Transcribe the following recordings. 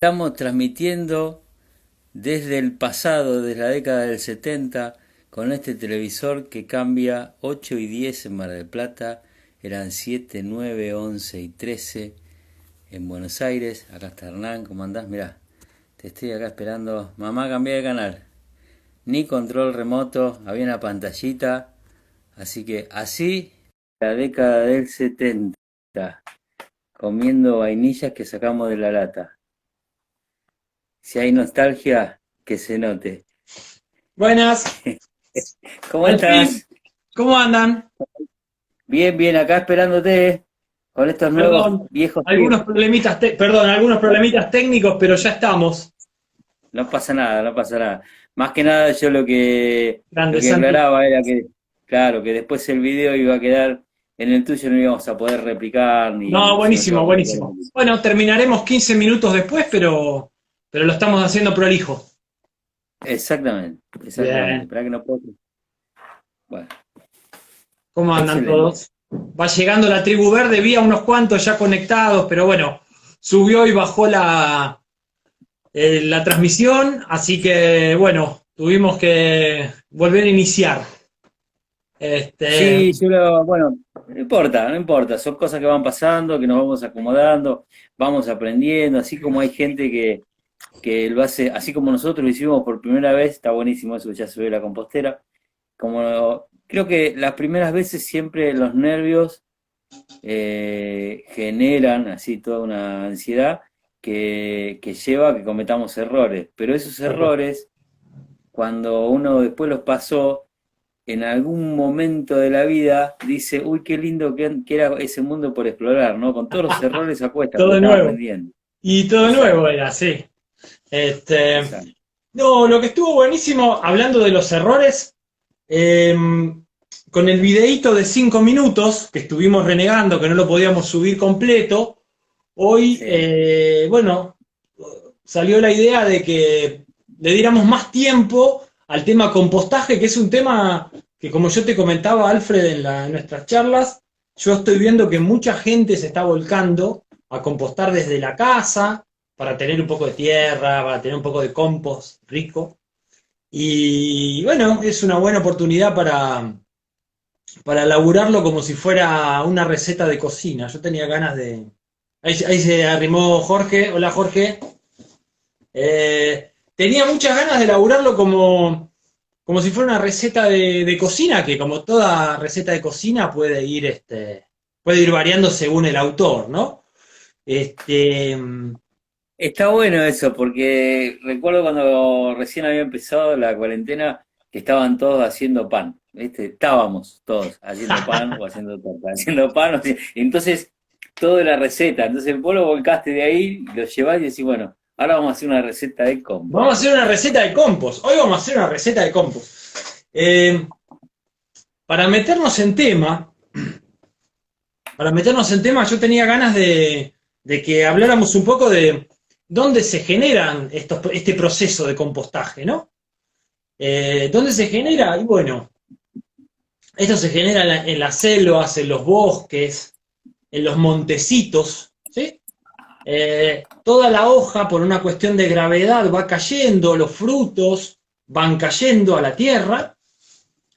Estamos transmitiendo desde el pasado, desde la década del 70, con este televisor que cambia 8 y 10 en Mar del Plata, eran 7, 9, 11 y 13 en Buenos Aires. Acá está Hernán, ¿cómo andás? Mirá, te estoy acá esperando. Mamá, cambié de canal. Ni control remoto, había una pantallita. Así que así, la década del 70, comiendo vainillas que sacamos de la lata. Si hay nostalgia, que se note. Buenas, ¿Cómo al fin, estás? ¿cómo andan? Bien, bien, acá esperándote con estos nuevos Perdón, viejos tiempos. algunos problemitas técnicos, pero ya estamos. No pasa nada, no pasa nada. Más que nada yo lo Grande, que Santi. aclaraba era que, claro, que después el video iba a quedar en el tuyo, no íbamos a poder replicar, No, ni se nos iba a buenísimo, complicar un buenísimo. poquito. Bueno, terminaremos 15 minutos después, pero lo estamos haciendo prolijo. Exactamente, exactamente. Bien, Esperá que no puedo. Bueno, ¿cómo andan excelente. todos? Va llegando la tribu verde, vi a unos cuantos ya conectados, pero bueno, subió y bajó la transmisión, así que bueno, tuvimos que volver a iniciar. Este, Sí, bueno, no importa, no importa, son cosas que van pasando, que nos vamos acomodando, vamos aprendiendo, así como hay gente que lo hace, así como nosotros lo hicimos por primera vez, está buenísimo eso, ya se ve la compostera, como creo que las primeras veces siempre los nervios generan así toda una ansiedad que lleva a que cometamos errores, pero esos tal cual. errores, cuando uno después los pasó, en algún momento de la vida dice, uy, qué lindo que era ese mundo por explorar, ¿no? Con todos los errores a cuesta, Todo porque de estaba nuevo. aprendiendo. Y todo de nuevo Exacto, era, sí. Este, exacto. no, lo que estuvo buenísimo, hablando de los errores, eh, con el videíto de 5 minutos que estuvimos renegando, que no lo podíamos subir completo, hoy, Sí. bueno, salió la idea de que le diéramos más tiempo al tema compostaje, que es un tema que, como yo te comentaba, Alfred, en nuestras charlas, yo estoy viendo que mucha gente se está volcando a compostar desde la casa para tener un poco de tierra, para tener un poco de compost rico. Y bueno, es una buena oportunidad para laburarlo como si fuera una receta de cocina. Yo tenía ganas de... Ahí se arrimó Jorge. Hola Jorge. Tenía muchas ganas de elaborarlo como si fuera una receta de cocina, que como toda receta de cocina puede ir variando según el autor, ¿no? Este, Está bueno eso, porque recuerdo cuando recién había empezado la cuarentena que estaban todos haciendo pan, ¿viste? Estábamos todos haciendo pan o haciendo torta, haciendo pan, entonces todo era receta, entonces vos lo volcaste de ahí, lo llevás y decís, bueno, ahora vamos a hacer una receta de Vamos a compost. hacer una receta de compost. Hoy vamos a hacer una receta de compost. Eh, para meternos en tema, yo tenía ganas de que habláramos un poco de dónde se generan este proceso de compostaje, ¿no? ¿Dónde se genera? Y bueno, esto se genera en las selvas, en los bosques, en los montecitos, ¿sí? Toda la hoja, por una cuestión de gravedad, va cayendo, los frutos van cayendo a la tierra,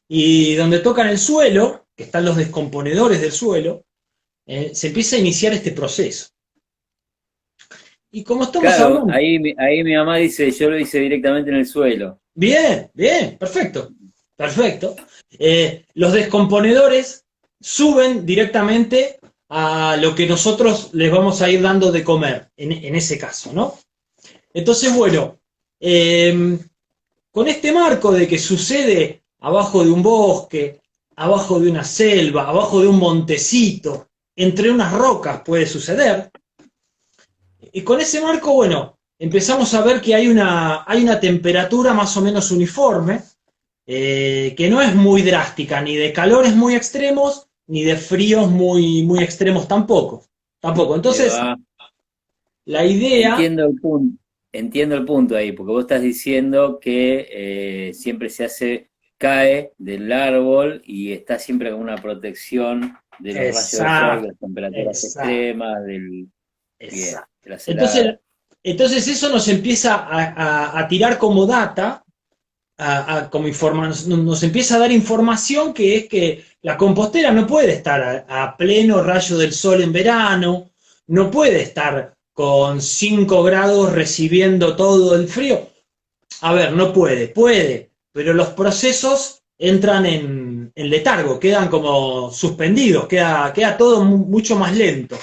y donde tocan el suelo, que están los descomponedores del suelo, se empieza a iniciar este proceso. Y como estamos Claro, hablando, ahí mi mamá dice, yo lo hice directamente en el suelo. bien, bien, perfecto, perfecto. Los descomponedores suben directamente a lo que nosotros les vamos a ir dando de comer, en ese caso, ¿no? Entonces, bueno, eh, con este marco de que sucede abajo de un bosque, abajo de una selva, abajo de un montecito, entre unas rocas puede suceder, y con ese marco, bueno, empezamos a ver que hay una temperatura más o menos uniforme, que no es muy drástica, ni de calores muy extremos, ni de fríos muy extremos tampoco. Tampoco. Ahí Entonces, va. la idea, Entiendo el punto, entiendo el punto ahí, porque vos estás diciendo que siempre se hace, cae del árbol y está siempre con una protección de los rayos del sol, de exacto, las temperaturas exacto, extremas, del bien, exacto. de las Entonces, heladas. Entonces eso nos empieza a tirar como data, como nos empieza a dar información que es que la compostera no puede estar a pleno rayo del sol en verano, no puede estar con 5 grados recibiendo todo el frío. A ver, no puede, pero los procesos entran en letargo, quedan como suspendidos, queda todo mucho más lento.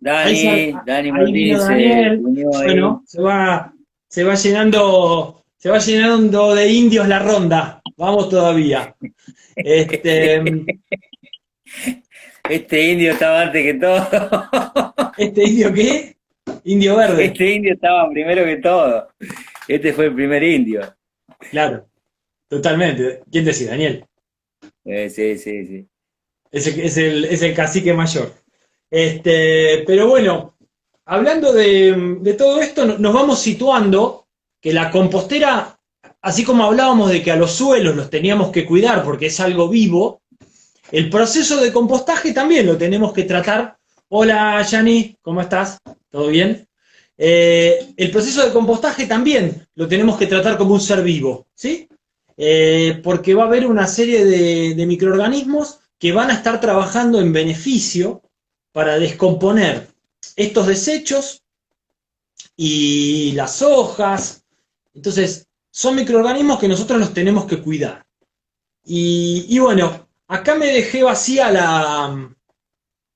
Ahí, Dani ahí vino Martínez se Daniel, unió ahí. bueno, se va llenando de indios la ronda. Vamos todavía. Este, Este indio estaba antes que todo. ¿Este indio qué? Indio verde. Este indio estaba primero que todo. Este fue el primer indio. Claro, totalmente. ¿Quién decía? Daniel. Sí, sí, sí. Es el cacique mayor. Pero bueno, hablando de todo esto, nos vamos situando que la compostera, así como hablábamos de que a los suelos los teníamos que cuidar porque es algo vivo, el proceso de compostaje también lo tenemos que tratar. Hola, Yani, ¿cómo estás? ¿Todo bien? El proceso de compostaje también lo tenemos que tratar como un ser vivo, ¿sí? Porque va a haber una serie de microorganismos que van a estar trabajando en beneficio para descomponer estos desechos y las hojas. Entonces, son microorganismos que nosotros los tenemos que cuidar. Y bueno, acá me dejé vacía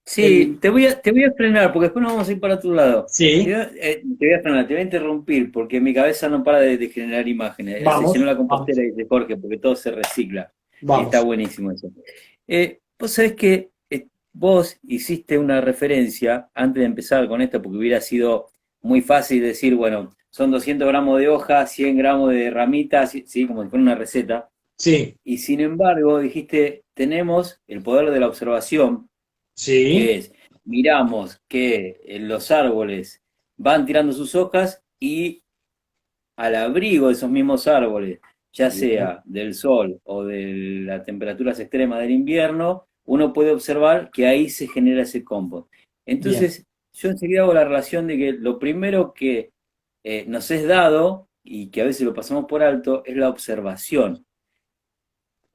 Sí, te voy a frenar porque después nos vamos a ir para otro lado. Sí, Te voy a frenar, te voy a interrumpir porque mi cabeza no para de generar imágenes. Se llenó vamos, la vamos, compostera, dice Jorge, porque todo se recicla. Y está vamos. buenísimo eso. Vos sabés que vos hiciste una referencia antes de empezar con esto, porque hubiera sido muy fácil decir, bueno, son 200 gramos de hoja, 100 gramos de ramitas, ¿sí? Como si fuera una receta. Sí, Y sin embargo, dijiste, tenemos el poder de la observación, sí, que es, miramos que los árboles van tirando sus hojas y al abrigo de esos mismos árboles, ya bien, sea del sol o de las temperaturas extremas del invierno, uno puede observar que ahí se genera ese compost. bien. Entonces, yo enseguida hago la relación de que lo primero que nos es dado, y que a veces lo pasamos por alto, es la observación,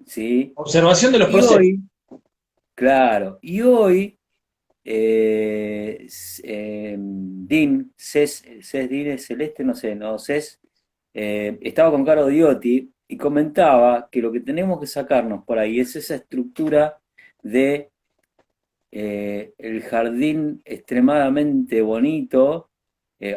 ¿sí? Observación de los Y procesos. hoy, claro, y hoy Dean es Celeste, no sé, no, estaba con Caro Diotti y comentaba que lo que tenemos que sacarnos por ahí es esa estructura de el jardín extremadamente bonito.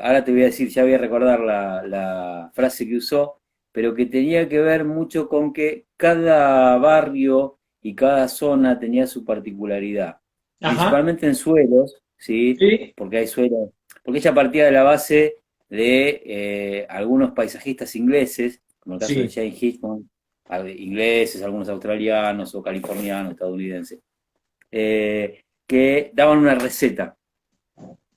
Ahora te voy a decir, ya voy a recordar la frase que usó, pero que tenía que ver mucho con que cada barrio y cada zona tenía su particularidad, Ajá, principalmente en suelos, ¿sí? sí, Porque hay suelos, porque ella partía de la base de algunos paisajistas ingleses, como el caso de sí, Jane Hitchcock, ingleses, algunos australianos o californianos, estadounidenses, que daban una receta.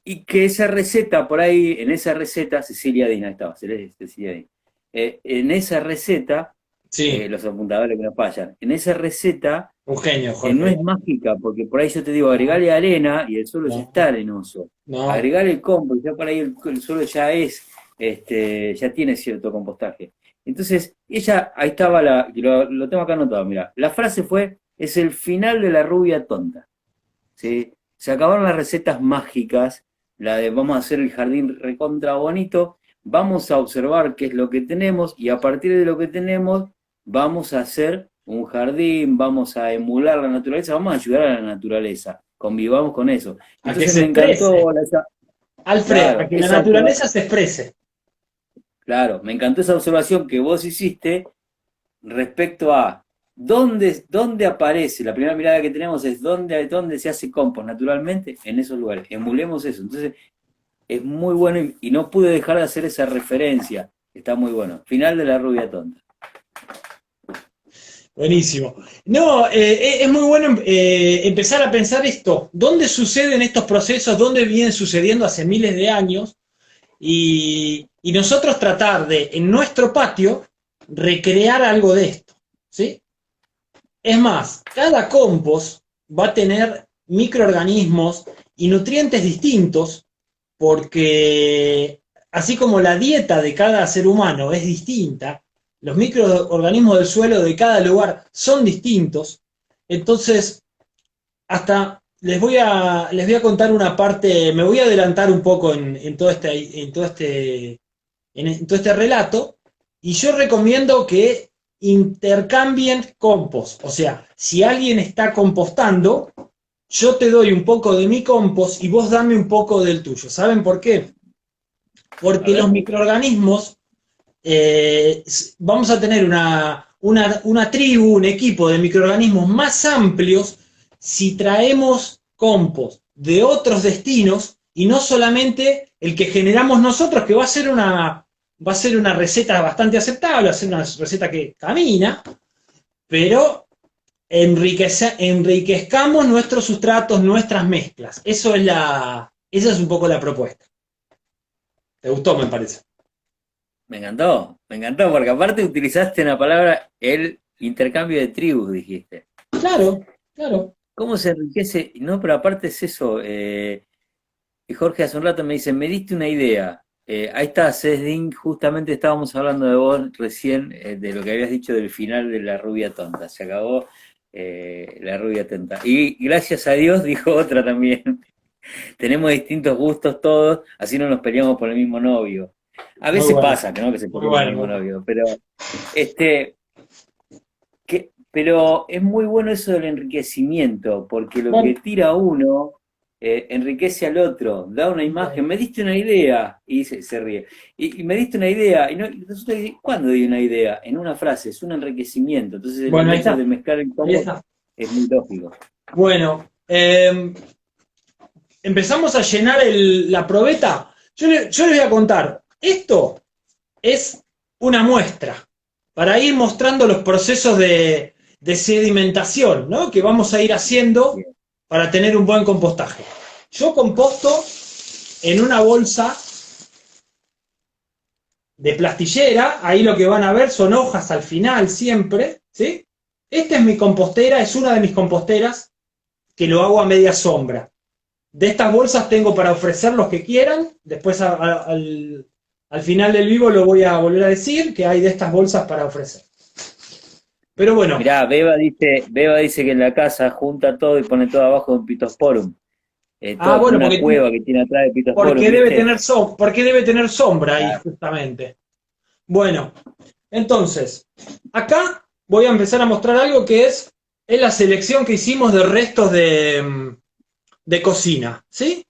Y que esa receta, por ahí, en esa receta, Cecilia Dina estaba, Cecilia Dina. En esa receta, sí. los apuntadores que no fallan, en esa receta Un genio, no Jorge. es mágica, porque por ahí yo te digo, No, agregale arena y el suelo ya está no, arenoso. no. Agregale el compost, ya por ahí el suelo ya es, ya tiene cierto compostaje. Entonces, ella, ahí estaba lo tengo acá anotado, mira, la frase fue, es el final de la rubia tonta. ¿Sí? Se acabaron las recetas mágicas, la de vamos a hacer el jardín recontra bonito, vamos a observar qué es lo que tenemos y a partir de lo que tenemos vamos a hacer un jardín, vamos a emular la naturaleza, vamos a ayudar a la naturaleza, convivamos con eso. A que Entonces se me exprese. encantó Alfred, a claro, que la naturaleza se exprese. claro, me encantó esa observación que vos hiciste respecto a dónde aparece, la primera mirada que tenemos es dónde se hace compost naturalmente, en esos lugares, emulemos eso. Entonces es muy bueno y no pude dejar de hacer esa referencia, está muy bueno. Final de la rubia tonta. Buenísimo. No, es muy bueno empezar a pensar esto. ¿Dónde suceden estos procesos? ¿Dónde vienen sucediendo hace miles de años? Y nosotros tratar de, en nuestro patio, recrear algo de esto. ¿Sí? Es más, cada compost va a tener microorganismos y nutrientes distintos porque así como la dieta de cada ser humano es distinta, los microorganismos del suelo de cada lugar son distintos, entonces hasta les voy a contar una parte, me voy a adelantar un poco en todo este relato, y yo recomiendo que intercambien compost. O sea, si alguien está compostando, yo te doy un poco de mi compost y vos dame un poco del tuyo. ¿Saben por qué? Porque los microorganismos, vamos a tener una tribu, un equipo de microorganismos más amplios si traemos compost de otros destinos y no solamente el que generamos nosotros, que va a ser una receta bastante aceptable, va a ser una receta que camina, pero enriquezcamos nuestros sustratos, nuestras mezclas. Esa es un poco la propuesta. ¿Te gustó, me parece? Me encantó, porque aparte utilizaste una palabra, el intercambio de tribus, dijiste. Claro, claro. ¿Cómo se enriquece? No, pero aparte es eso. Y Jorge hace un rato me dice, me diste una idea. Ahí está, Cesdin, justamente estábamos hablando de vos recién, de lo que habías dicho del final de La Rubia Tonta. Se acabó La Rubia Tonta. Y gracias a Dios dijo otra también. Tenemos distintos gustos todos, así no nos peleamos por el mismo novio. A Muy veces bueno. pasa, que no que se Muy peleen por el bueno. mismo novio, pero es muy bueno eso del enriquecimiento, porque lo que Bueno, tira uno enriquece al otro, da una imagen, me diste una idea, y se ríe, y me diste una idea, y resulta que, ¿cuándo di una idea? En una frase, es un enriquecimiento, entonces el ahí hecho está. de mezclar el Ahí combo está. es muy lógico. Bueno, empezamos a llenar la probeta. Yo les voy a contar. Esto es una muestra para ir mostrando los procesos de sedimentación, ¿no? Que vamos a ir haciendo Bien. para tener un buen compostaje. Yo composto en una bolsa de plastillera, ahí lo que van a ver son hojas al final siempre, ¿sí? Esta es mi compostera, es una de mis composteras que lo hago a media sombra. De estas bolsas tengo para ofrecer los que quieran, después al final del vivo lo voy a volver a decir, que hay de estas bolsas para ofrecer. Pero bueno. Mirá, Beba dice que en la casa junta todo y pone todo abajo de un pittosporum. Toda como Bueno, una cueva que tiene atrás de pittosporum, ¿viste? porque debe tener sombra ahí, Ah, justamente. Bueno, entonces, acá voy a empezar a mostrar algo que es la selección que hicimos de restos de cocina, ¿sí?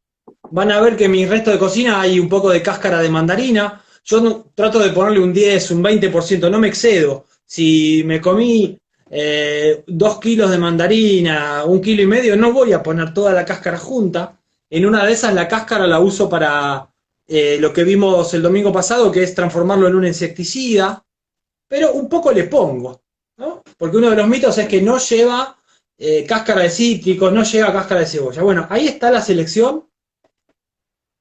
Van a ver que en mis restos de cocina hay un poco de cáscara de mandarina. Yo trato de ponerle un 10, un 20%, no me excedo. Si me comí 2 kilos de mandarina, 1,5 kilos, no voy a poner toda la cáscara junta. En una de esas la cáscara la uso para lo que vimos el domingo pasado, que es transformarlo en un insecticida. Pero un poco le pongo, ¿no? Porque uno de los mitos es que no lleva cáscara de cítricos, no lleva cáscara de cebolla. Bueno, ahí está la selección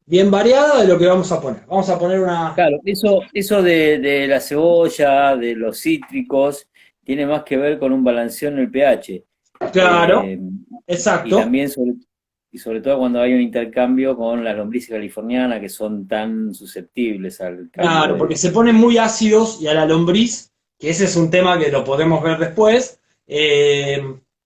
bien variada de lo que vamos a poner. Vamos a poner una... claro, eso de la cebolla, de los cítricos, tiene más que ver con un balanceo en el pH. Claro, Eh, y exacto. también sobre todo cuando hay un intercambio con las lombrices californianas que son tan susceptibles al cambio Claro, porque de... se ponen muy ácidos y a la lombriz, que ese es un tema que lo podemos ver después,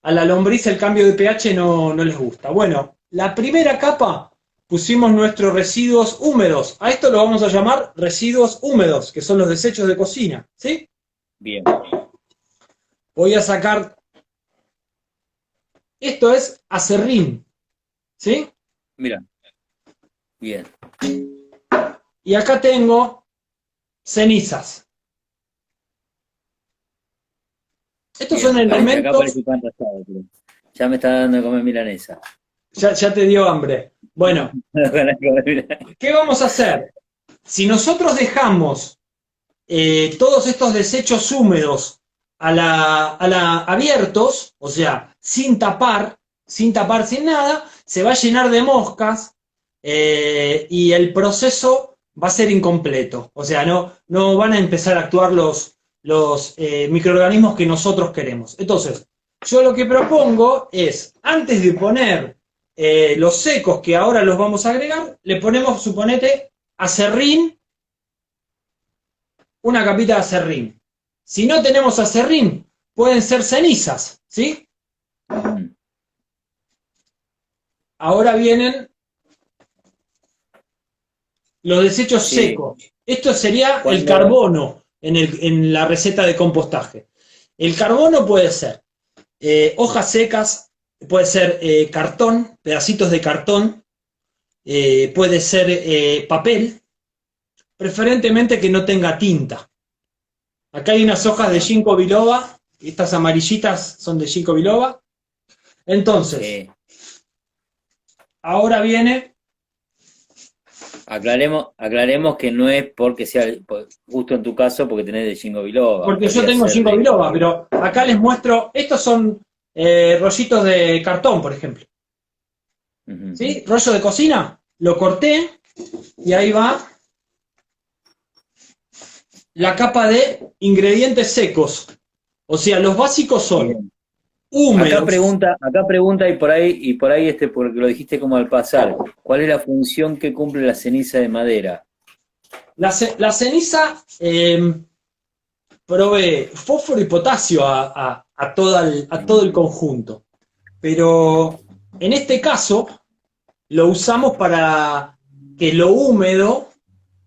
a la lombriz el cambio de pH no les gusta. Bueno, la primera capa pusimos nuestros residuos húmedos. A esto lo vamos a llamar residuos húmedos, que son los desechos de cocina, ¿sí? Bien, Voy a sacar... Esto es acerrín, ¿sí? mira, bien. Y acá tengo cenizas. Estos Bien, son acá elementos... aparece pan rallado, pero ya me está dando de comer milanesa. Ya te dio hambre. Bueno, ¿qué vamos a hacer? Si nosotros dejamos todos estos desechos húmedos abiertos, o sea, sin tapar, sin nada, se va a llenar de moscas y el proceso va a ser incompleto. O sea, no van a empezar a actuar los microorganismos que nosotros queremos. Entonces, yo lo que propongo es, antes de poner los secos que ahora los vamos a agregar, le ponemos, suponete, acerrín una capita de acerrín. Si no tenemos acerrín, pueden ser cenizas, ¿sí? Ahora vienen los desechos secos. Esto sería el carbono en la receta de compostaje. El carbono puede ser hojas secas, puede ser cartón, pedacitos de cartón, puede ser papel, preferentemente que no tenga tinta. Acá hay unas hojas de ginkgo biloba, estas amarillitas son de ginkgo biloba. Entonces, ahora viene... Aclaremos que no es porque sea, justo en tu caso, porque tenés de ginkgo biloba. Porque yo tengo ginkgo biloba, pero acá les muestro, estos son rollitos de cartón, por ejemplo. ¿Sí? Rollo de cocina, lo corté y ahí va la capa de ingredientes secos. O sea, los básicos son húmedos. Acá pregunta y por ahí porque lo dijiste como al pasar, ¿cuál es la función que cumple la ceniza de madera? La ceniza provee fósforo y potasio a todo el conjunto. Pero en este caso lo usamos para que lo húmedo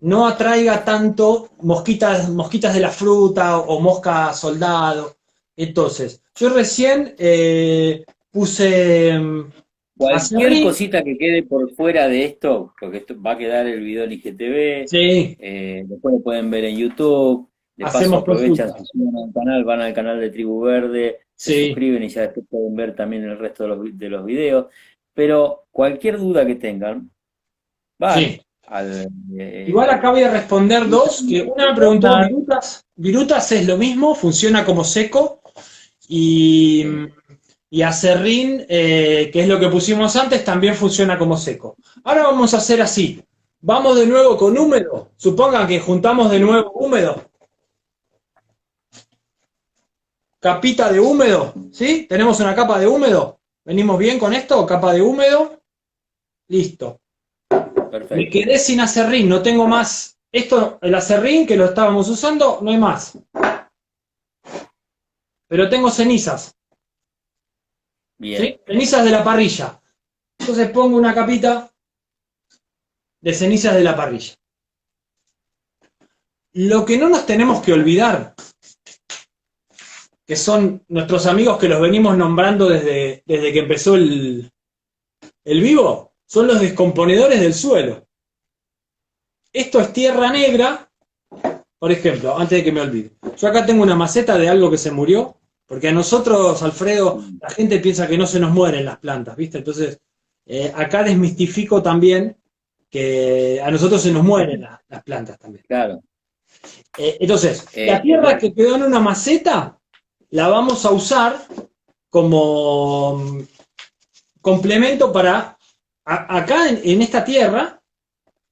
no atraiga tanto mosquitas de la fruta o mosca soldado. Entonces, yo recién puse... Cualquier cosita que quede por fuera de esto, porque esto va a quedar el video en IGTV, sí. Después lo pueden ver en YouTube, de paso aprovechan, se suben al canal, van al canal de Tribu Verde, se suscriben y ya después pueden ver también el resto de los videos, pero cualquier duda que tengan, van al... Igual acá voy a responder dos, que una me preguntó virutas. Virutas es lo mismo, funciona como seco, y acerrín, que es lo que pusimos antes, también funciona como seco. Ahora vamos a hacer así. Vamos de nuevo con húmedo. Supongan que juntamos de nuevo húmedo. Capita de húmedo, ¿sí? Tenemos una capa de húmedo. ¿Venimos bien con esto? Capa de húmedo. Listo. Perfecto. Me quedé sin acerrín, no tengo más. Esto, el acerrín que lo estábamos usando, no hay más. Pero tengo cenizas. Bien. ¿Sí? Cenizas de la parrilla. Entonces pongo una capita de cenizas de la parrilla. Lo que no nos tenemos que olvidar, que son nuestros amigos que los venimos nombrando desde que empezó el vivo, son los descomponedores del suelo. Esto es tierra negra, por ejemplo, antes de que me olvide. Yo acá tengo una maceta de algo que se murió, porque a nosotros, Alfredo, la gente piensa que no se nos mueren las plantas, ¿viste? Entonces, acá desmistifico también que a nosotros se nos mueren las plantas también. Claro. Entonces, la tierra que quedó en una maceta, la vamos a usar como complemento para... Acá en esta tierra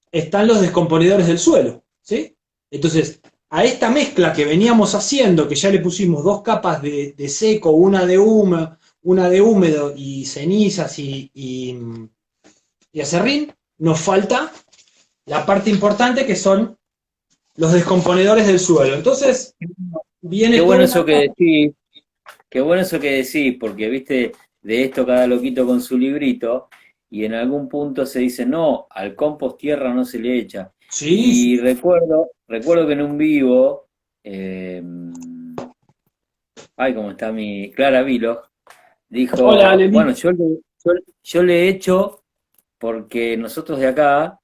están los descomponedores del suelo, ¿sí? Entonces, a esta mezcla que veníamos haciendo, que ya le pusimos dos capas de seco, una de húmedo y cenizas y acerrín, nos falta la parte importante que son los descomponedores del suelo. Entonces, viene... Qué bueno eso que decís, qué bueno eso que decís, porque viste, de esto cada loquito con su librito, y en algún punto se dice, no, al compost tierra no se le echa. Sí. Y recuerdo que en un vivo, como está mi Clara Vilo, dijo, hola, bueno, yo le echo porque nosotros de acá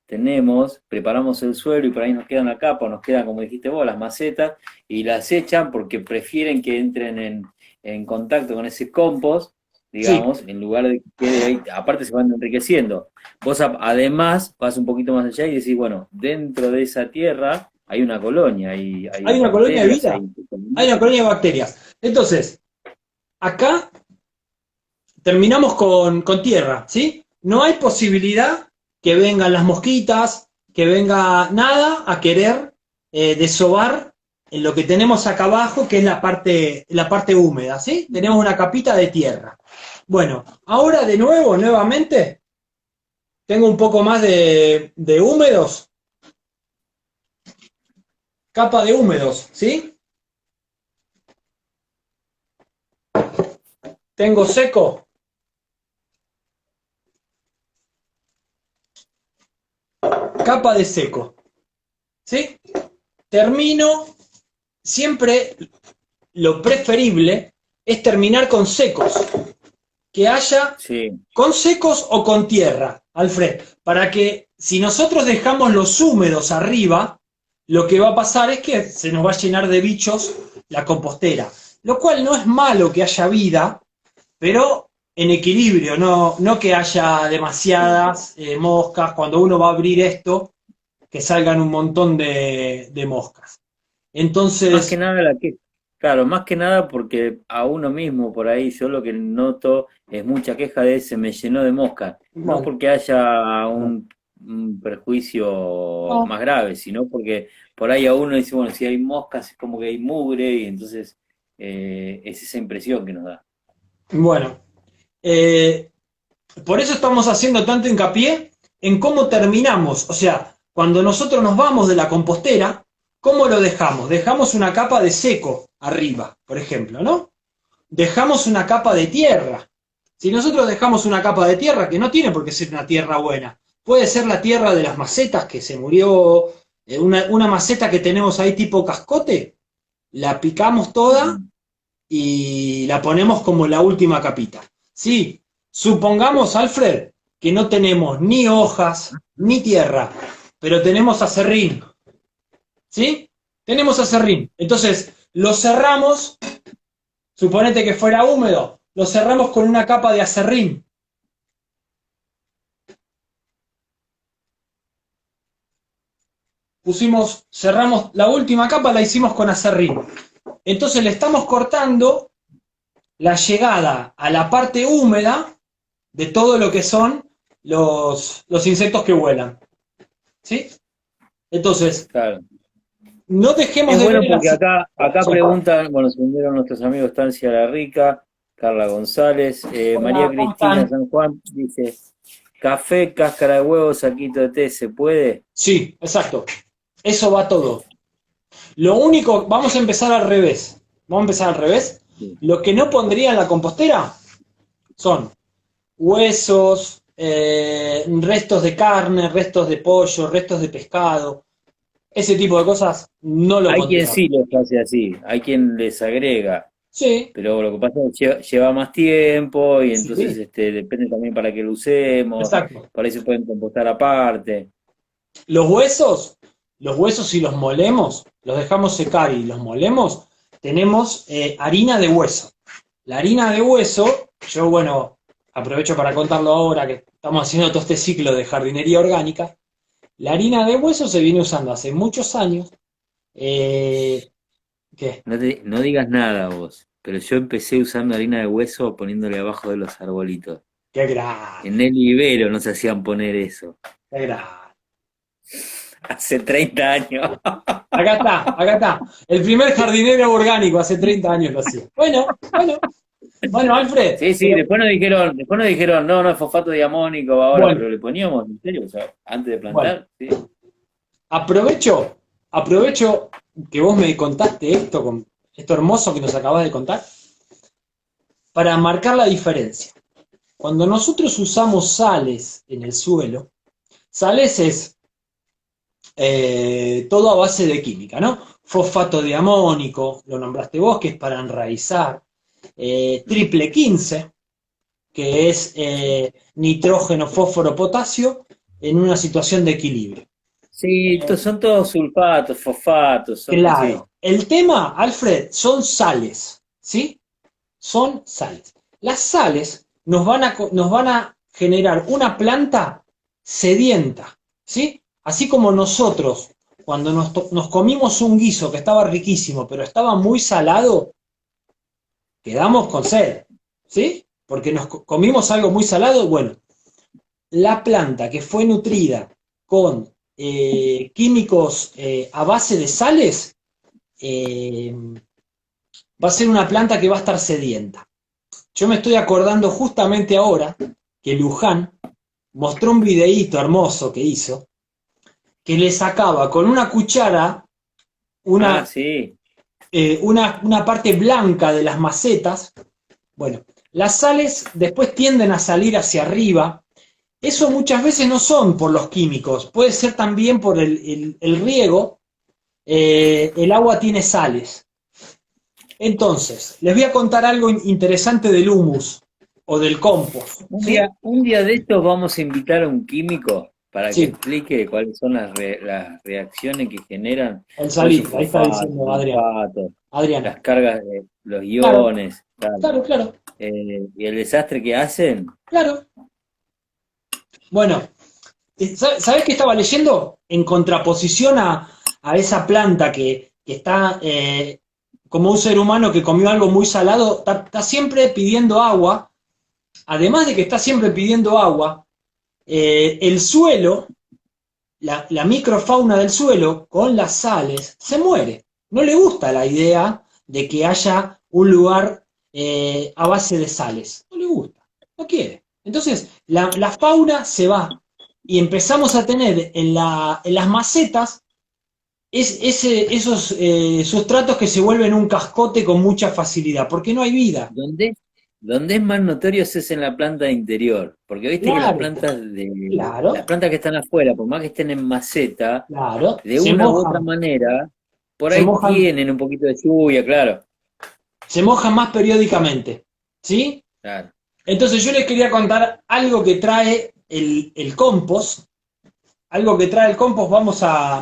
preparamos el suelo y por ahí nos quedan la capa, o nos quedan, como dijiste vos, las macetas, y las echan porque prefieren que entren en contacto con ese compost, digamos, en lugar de que quede ahí, aparte se van enriqueciendo. Vos además vas un poquito más allá y decís, bueno, dentro de esa tierra hay una colonia, hay una colonia de vida, hay una colonia de bacterias. Entonces, acá terminamos con tierra, ¿sí? No hay posibilidad que vengan las mosquitas, que venga nada a querer desovar en lo que tenemos acá abajo, que es la parte húmeda, ¿sí? Tenemos una capita de tierra. Bueno, ahora nuevamente, tengo un poco más de húmedos. capa de húmedos, ¿sí? Tengo seco, capa de seco, ¿sí? Termino, siempre lo preferible es terminar con secos, que haya Sí, con secos o con tierra, Alfred, para que si nosotros dejamos los húmedos arriba, lo que va a pasar es que se nos va a llenar de bichos la compostera, lo cual no es malo que haya vida, pero en equilibrio, no que haya demasiadas moscas, cuando uno va a abrir esto, que salgan un montón de moscas. más que Entonces, nada claro, más que nada porque a uno mismo por ahí yo lo que noto es mucha queja de se me llenó de moscas, no bueno, porque haya un perjuicio no, más grave, sino porque por ahí a uno dice, bueno, si hay moscas es como que hay mugre y entonces es esa impresión que nos da. bueno, eh, por eso estamos haciendo tanto hincapié en cómo terminamos. O sea, cuando nosotros nos vamos de la compostera, ¿cómo lo dejamos? Dejamos una capa de seco arriba, por ejemplo, ¿no? Dejamos una capa de tierra. Si nosotros dejamos una capa de tierra, que no tiene por qué ser una tierra buena, puede ser la tierra de las macetas que se murió, una maceta que tenemos ahí tipo cascote, la picamos toda Ujú. y la ponemos como la última capita. Sí, supongamos, Alfred, que no tenemos ni hojas ni tierra, pero tenemos acerrín, ¿sí? Tenemos acerrín. Entonces, lo cerramos, suponete que fuera húmedo, lo cerramos con una capa de acerrín. Cerramos la última capa, la hicimos con acerrín. Entonces le estamos cortando la llegada a la parte húmeda de todo lo que son los insectos que vuelan. ¿Sí? Entonces, Claro. no dejemos Es de ver bueno el porque acá sí. preguntan, bueno, se unieron nuestros amigos Tancia La Rica, Carla González, María Hola, ¿cómo Cristina están? San Juan dice, café, cáscara de huevo, saquito de té, ¿se puede? Sí, exacto. Eso va todo. Lo único, vamos a empezar al revés. Vamos a empezar al revés. Sí. Lo que no pondría en la compostera son huesos, restos de carne, restos de pollo, restos de pescado. Ese tipo de cosas no lo Hay quien pondría. sí los hace así, hay quien les agrega, Sí, pero lo que pasa es que lleva más tiempo y entonces sí, depende también para qué lo usemos, exacto. por ahí se pueden compostar aparte. Los huesos, los huesos si los molemos, los dejamos secar y los molemos, tenemos harina de hueso. La harina de hueso, yo bueno, aprovecho para contarlo ahora que estamos haciendo todo este ciclo de jardinería orgánica. La harina de hueso se viene usando hace muchos años. Eh, ¿Qué? No digas nada vos, pero yo empecé usando harina de hueso poniéndole abajo de los arbolitos. ¡Qué grande! En el Ibero nos hacían poner eso. ¡Qué grande! Hace 30 años. Acá está, acá está. El primer jardinero orgánico hace 30 años lo hacía. Bueno, bueno, bueno, Alfred, Sí, sí, pero después nos dijeron, no, no es fosfato diamónico ahora, bueno, pero le poníamos, en serio, o sea, antes de bueno. plantar, sí. Aprovecho, aprovecho que vos me contaste esto, con esto hermoso que nos acabas de contar, para marcar la diferencia. Cuando nosotros usamos sales en el suelo, sales es todo a base de química, ¿no? Fosfato de amónico, lo nombraste vos, que es para enraizar, triple 15, que es nitrógeno, fósforo, potasio, en una situación de equilibrio. Sí, son todos sulfatos, fosfatos, sí. Claro. El tema, Alfred, son sales, ¿sí? Son sales. Las sales nos van a generar una planta sedienta, ¿sí? Así como nosotros, cuando nos comimos un guiso que estaba riquísimo, pero estaba muy salado, quedamos con sed, ¿sí? Porque nos comimos algo muy salado, bueno, la planta que fue nutrida con químicos a base de sales, eh, va a ser una planta que va a estar sedienta. Yo me estoy acordando justamente ahora que Luján mostró un videíto hermoso que hizo, que le sacaba con una cuchara Ah, una, sí. una parte blanca de las macetas. Bueno, las sales después tienden a salir hacia arriba. Eso muchas veces no son por los químicos, puede ser también por el riego. El agua tiene sales. Entonces, les voy a contar algo interesante del humus o del compost, ¿sí? Un día de estos vamos a invitar a un químico para que Sí, explique cuáles son las reacciones que generan el todos esos salir, ahí está fosfatos, diciendo Adriana. sulfatos, Adriana, las cargas de los claro, iones, tal, claro, claro, y el desastre que hacen. claro. Bueno, ¿sabés qué estaba leyendo? En contraposición a esa planta que está como un ser humano que comió algo muy salado, está siempre pidiendo agua. Además de que está siempre pidiendo agua, el suelo, la microfauna del suelo, con las sales, se muere. No le gusta la idea de que haya un lugar a base de sales. No le gusta, no quiere. Entonces, la fauna se va y empezamos a tener en las macetas esos sustratos que se vuelven un cascote con mucha facilidad, porque no hay vida. Donde, donde es más notorio es en la planta interior, porque viste que Claro, las claro, plantas que están afuera, por más que estén en maceta, claro. de una u otra manera, por Se ahí mojan, tienen un poquito de lluvia, claro. se mojan más periódicamente, ¿sí? Claro. Entonces yo les quería contar algo que trae el compost, algo que trae el compost,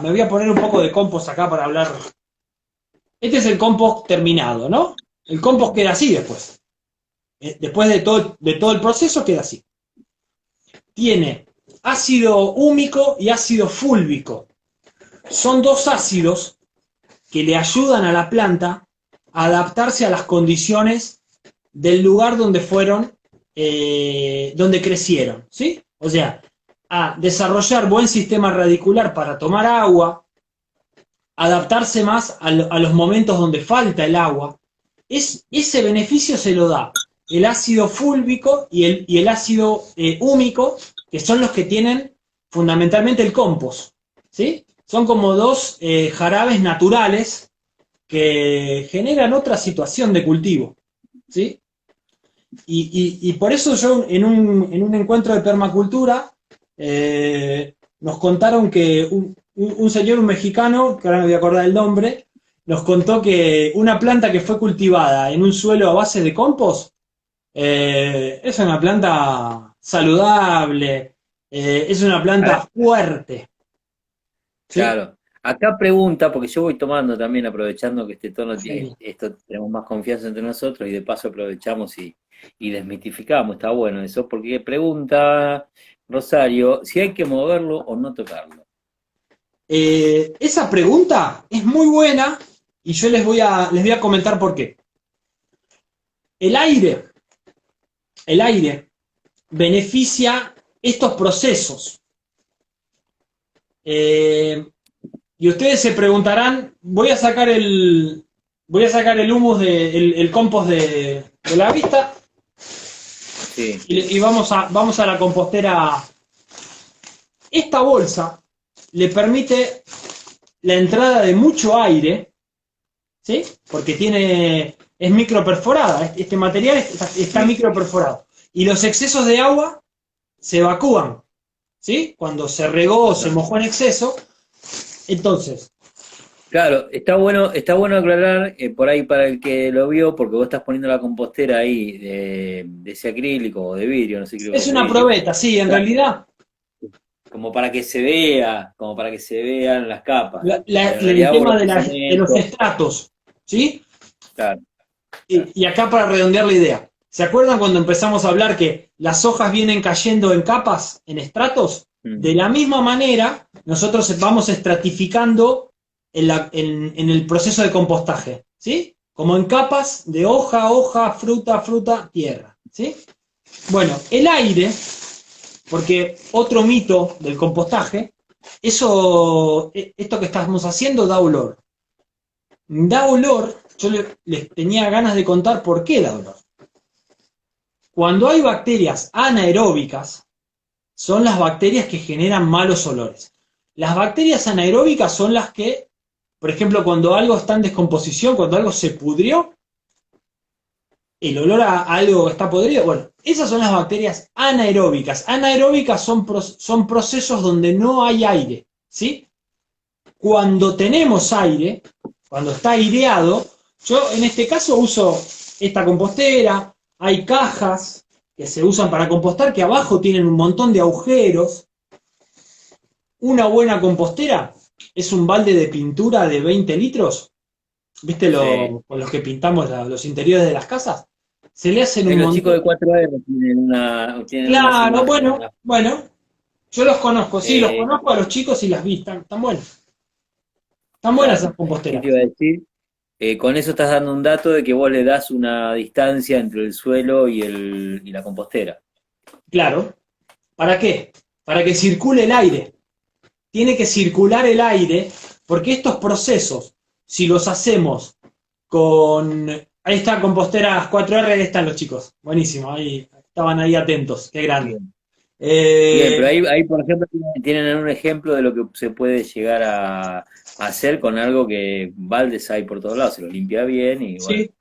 me voy a poner un poco de compost acá para hablar. Este es el compost terminado, ¿no? El compost queda así después. Después de todo el proceso queda así. Tiene ácido húmico y ácido fúlvico. Son dos ácidos que le ayudan a la planta a adaptarse a las condiciones del lugar donde fueron, donde crecieron, ¿sí? O sea, a desarrollar buen sistema radicular para tomar agua, adaptarse más a los momentos donde falta el agua. Ese beneficio se lo da el ácido fúlvico y el ácido húmico, que son los que tienen fundamentalmente el compost, ¿sí? Son como dos jarabes naturales que generan otra situación de cultivo, ¿sí? Y por eso yo en un encuentro de permacultura nos contaron que un señor, un mexicano, que ahora me voy a acordar el nombre, nos contó que una planta que fue cultivada en un suelo a base de compost es una planta saludable, es una Ahora, planta fuerte, ¿sí? claro. Acá pregunta, porque yo voy tomando también, aprovechando que este tono, Sí. esto tenemos más confianza entre nosotros y de paso aprovechamos y desmitificamos, está bueno eso, porque pregunta Rosario si hay que moverlo o no tocarlo. Esa pregunta es muy buena y yo les voy a comentar por qué. El aire, el aire beneficia estos procesos. Eh, y ustedes se preguntarán, voy a sacar el humus el compost de la vista Sí, y vamos a la compostera. Esta bolsa le permite la entrada de mucho aire, ¿sí? Porque es microperforada, este material está sí. microperforado. Y los excesos de agua se evacúan, ¿sí? Cuando se regó o se No. mojó en exceso. Entonces, Claro, está bueno aclarar por ahí para el que lo vio, porque vos estás poniendo la compostera ahí de ese acrílico o de vidrio, no sé, creo que es es de una vidrio, probeta, sí, en claro, realidad como para que se vea, como para que se vean las capas, pero en el realidad vos tema lo que de los cemento, estratos, ¿sí? claro, claro. Y acá para redondear la idea, ¿se acuerdan cuando empezamos a hablar que las hojas vienen cayendo en capas, en estratos? Mm. De la misma manera, nosotros vamos estratificando en el proceso de compostaje, ¿sí? Como en capas de hoja, hoja, fruta, fruta, tierra, ¿sí? Bueno, el aire, porque otro mito del compostaje, esto que estamos haciendo da olor. Da olor, les tenía ganas de contar por qué da olor. Cuando hay bacterias anaeróbicas, son las bacterias que generan malos olores. Las bacterias anaeróbicas son las que por ejemplo, cuando algo está en descomposición, cuando algo se pudrió, el olor a algo que está podrido, bueno, esas son las bacterias anaeróbicas. Anaeróbicas son procesos donde no hay aire, ¿sí? Cuando tenemos aire, cuando está aireado, yo en este caso uso esta compostera, hay cajas que se usan para compostar que abajo tienen un montón de agujeros. Una buena compostera es un balde de pintura de 20 litros, ¿viste Sí. con los que pintamos los interiores de las casas? Se le hacen un Los chicos montón. de 4R tienen unas Claro, imágenes. bueno, yo los conozco, sí, los Eh, conozco a los chicos y las vi, están buenas esas claro. ¿Qué te composteras. iba a decir? Con eso estás dando un dato de que vos le das una distancia entre el suelo y la compostera. Claro, ¿para qué? Para que circule el aire. Tiene que circular el aire, porque estos procesos, si los hacemos con... Ahí está Composteras 4R, ahí están los chicos. Buenísimo, ahí estaban ahí atentos, qué grande. Bien. Bien, pero Eh, ahí, por ejemplo, tienen un ejemplo de lo que se puede llegar a hacer con algo que baldes hay por todos lados. Se lo limpia bien y bueno. sí,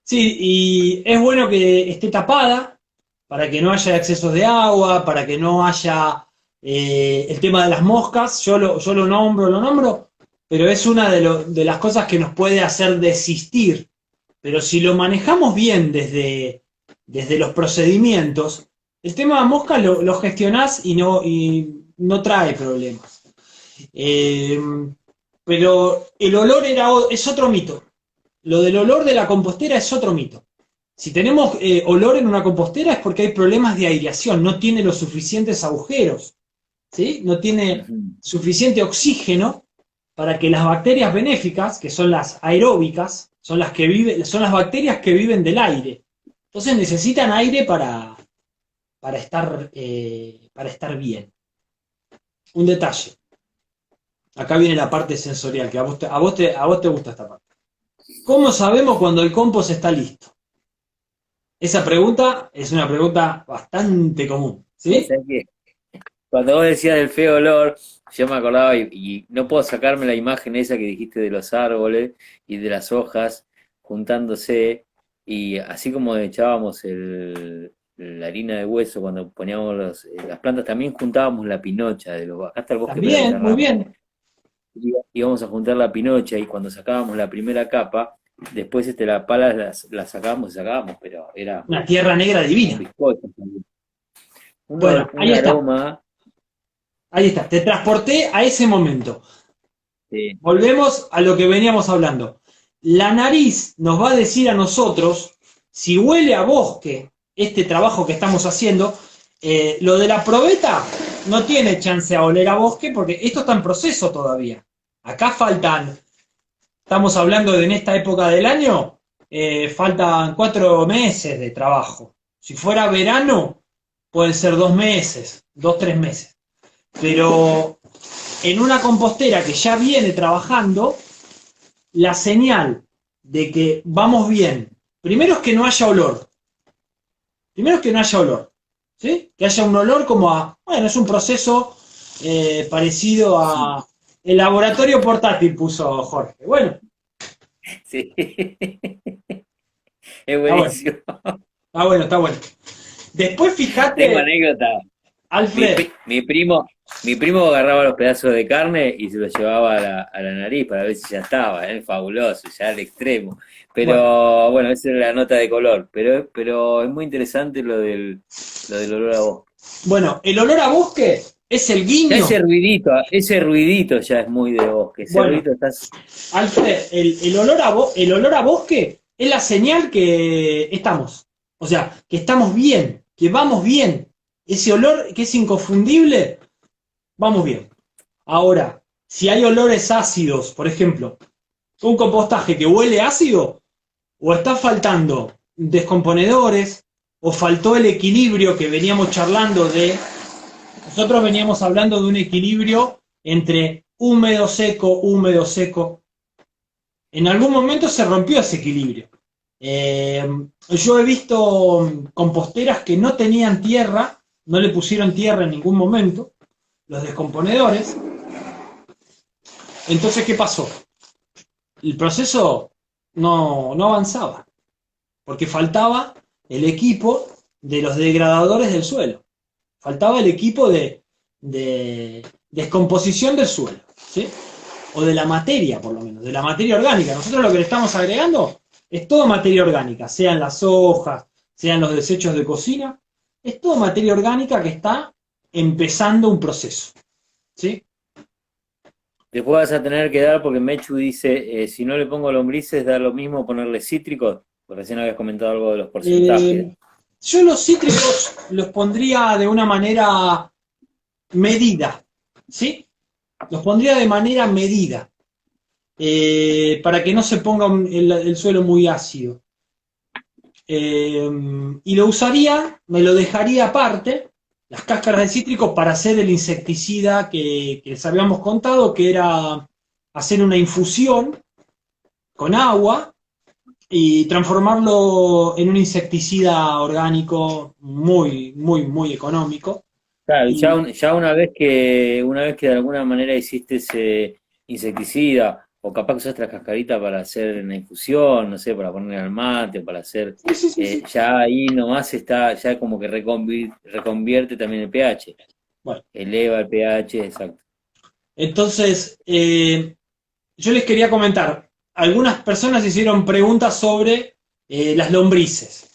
sí, y es bueno que esté tapada para que no haya excesos de agua, para que no haya el tema de las moscas. Yo lo nombro, pero es una de las cosas que nos puede hacer desistir. Pero si lo manejamos bien desde los procedimientos, el tema de moscas lo gestionás y no trae problemas. Eh, pero el olor es otro mito. Lo del olor de la compostera es otro mito. Si tenemos olor en una compostera es porque hay problemas de aireación, no tiene los suficientes agujeros, ¿sí? No tiene Ujú. suficiente oxígeno para que las bacterias benéficas, que son las aeróbicas, son las bacterias que viven del aire. Entonces necesitan aire para estar bien. Un detalle. Acá viene la parte sensorial, que a vos te gusta esta parte. ¿Cómo sabemos cuando el compost está listo? Esa pregunta es una pregunta bastante común, O ¿sí? sea que cuando vos decías del feo olor, yo me acordaba y no puedo sacarme la imagen esa que dijiste de los árboles y de las hojas juntándose y así como echábamos la harina de hueso cuando poníamos las plantas, también juntábamos la pinocha de los, acá está el bosque pero También, muy enterramos. bien. Íbamos a juntar la pinocha y cuando sacábamos la primera capa, después la pala la sacábamos y sacábamos, pero era Una tierra negra como un divina. bizcocho. Bueno, Un aroma. ahí está. Te transporté a ese momento. Sí. Volvemos a lo que veníamos hablando. La nariz nos va a decir a nosotros si huele a bosque este trabajo que estamos haciendo. Lo de la probeta no tiene chance a oler a bosque porque esto está en proceso todavía. Acá estamos hablando de en esta época del año, faltan 4 meses de trabajo. Si fuera verano, pueden ser 2 meses, 3 meses. Pero en una compostera que ya viene trabajando, la señal de que vamos bien, primero es que no haya olor. Primero es que no haya olor. ¿Sí? Que haya un olor como a, bueno, es un proceso parecido a el laboratorio portátil, puso Jorge. Bueno, Sí, es está bueno, buenísimo. está bueno, está bueno. Después Tengo fíjate, anécdota. Mi, Alfred, pri- mi primo, mi primo agarraba los pedazos de carne y se los llevaba a la nariz para ver si ya estaba, ¿eh? Fabuloso, ya al extremo. bueno, Pero bueno, esa es la nota de color. Pero es muy interesante lo del olor a bosque. bueno, el olor a bosque es el Ya guiño. ese ruidito ya es muy de bosque. Ese Bueno, ruidito estás. Alfred, el olor a bosque es la señal que estamos. O sea, que estamos bien, que vamos bien. Ese olor que es inconfundible, vamos bien. Ahora, si hay olores ácidos, por ejemplo, un compostaje que huele ácido, o está faltando descomponedores, o faltó el equilibrio que veníamos charlando de. Nosotros veníamos hablando de un equilibrio entre húmedo, seco, húmedo, seco. En algún momento se rompió ese equilibrio. Yo he visto composteras que no tenían tierra, no le pusieron tierra en ningún momento, los descomponedores. Entonces, ¿qué pasó? El proceso no avanzaba, porque faltaba el equipo de los degradadores del suelo, faltaba el equipo de descomposición del suelo, ¿sí? O de la materia, por lo menos, de la materia orgánica. Nosotros lo que le estamos agregando es todo materia orgánica, sean las hojas, sean los desechos de cocina, es todo materia orgánica que está empezando un proceso, ¿sí? Después vas a tener que dar, porque Mechu dice, si no le pongo lombrices, da lo mismo ponerle cítricos, porque recién habías comentado algo de los porcentajes. Yo los cítricos los pondría de una manera medida, ¿sí? Los pondría de manera medida, para que no se ponga el suelo muy ácido. Y lo usaría, me lo dejaría aparte, las cáscaras de cítricos, para hacer el insecticida que les habíamos contado, que era hacer una infusión con agua y transformarlo en un insecticida orgánico muy, muy, muy económico. Claro, y Y, ya una vez que de alguna manera hiciste ese insecticida, o capaz que usaste la cascarita para hacer una infusión, no sé, para ponerle al mate, para hacer, sí, sí, sí, sí. ya ahí nomás está, ya como que reconvierte también el pH, Bueno, eleva el pH, exacto. entonces, yo les quería comentar, algunas personas hicieron preguntas sobre las lombrices.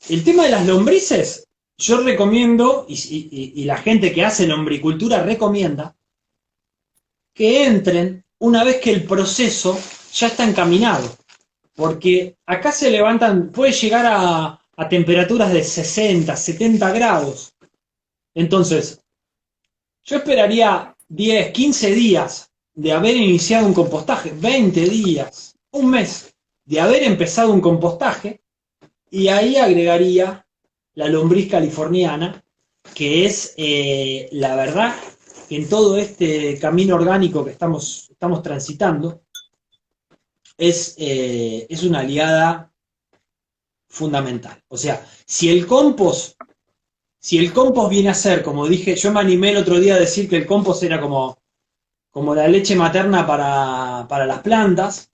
El tema de las lombrices, yo recomiendo, y la gente que hace lombricultura recomienda, que entren una vez que el proceso ya está encaminado. Porque acá se levantan, puede llegar a temperaturas de 60, 70 grados. Entonces, yo esperaría 10, 15 días de haber iniciado un compostaje, 20 días, un mes de haber empezado un compostaje, y ahí agregaría la lombriz californiana, que es, la verdad, que en todo este camino orgánico que estamos transitando, es una aliada fundamental. O sea, si el compost viene a ser, como dije, yo me animé el otro día a decir que el compost era como la leche materna para las plantas.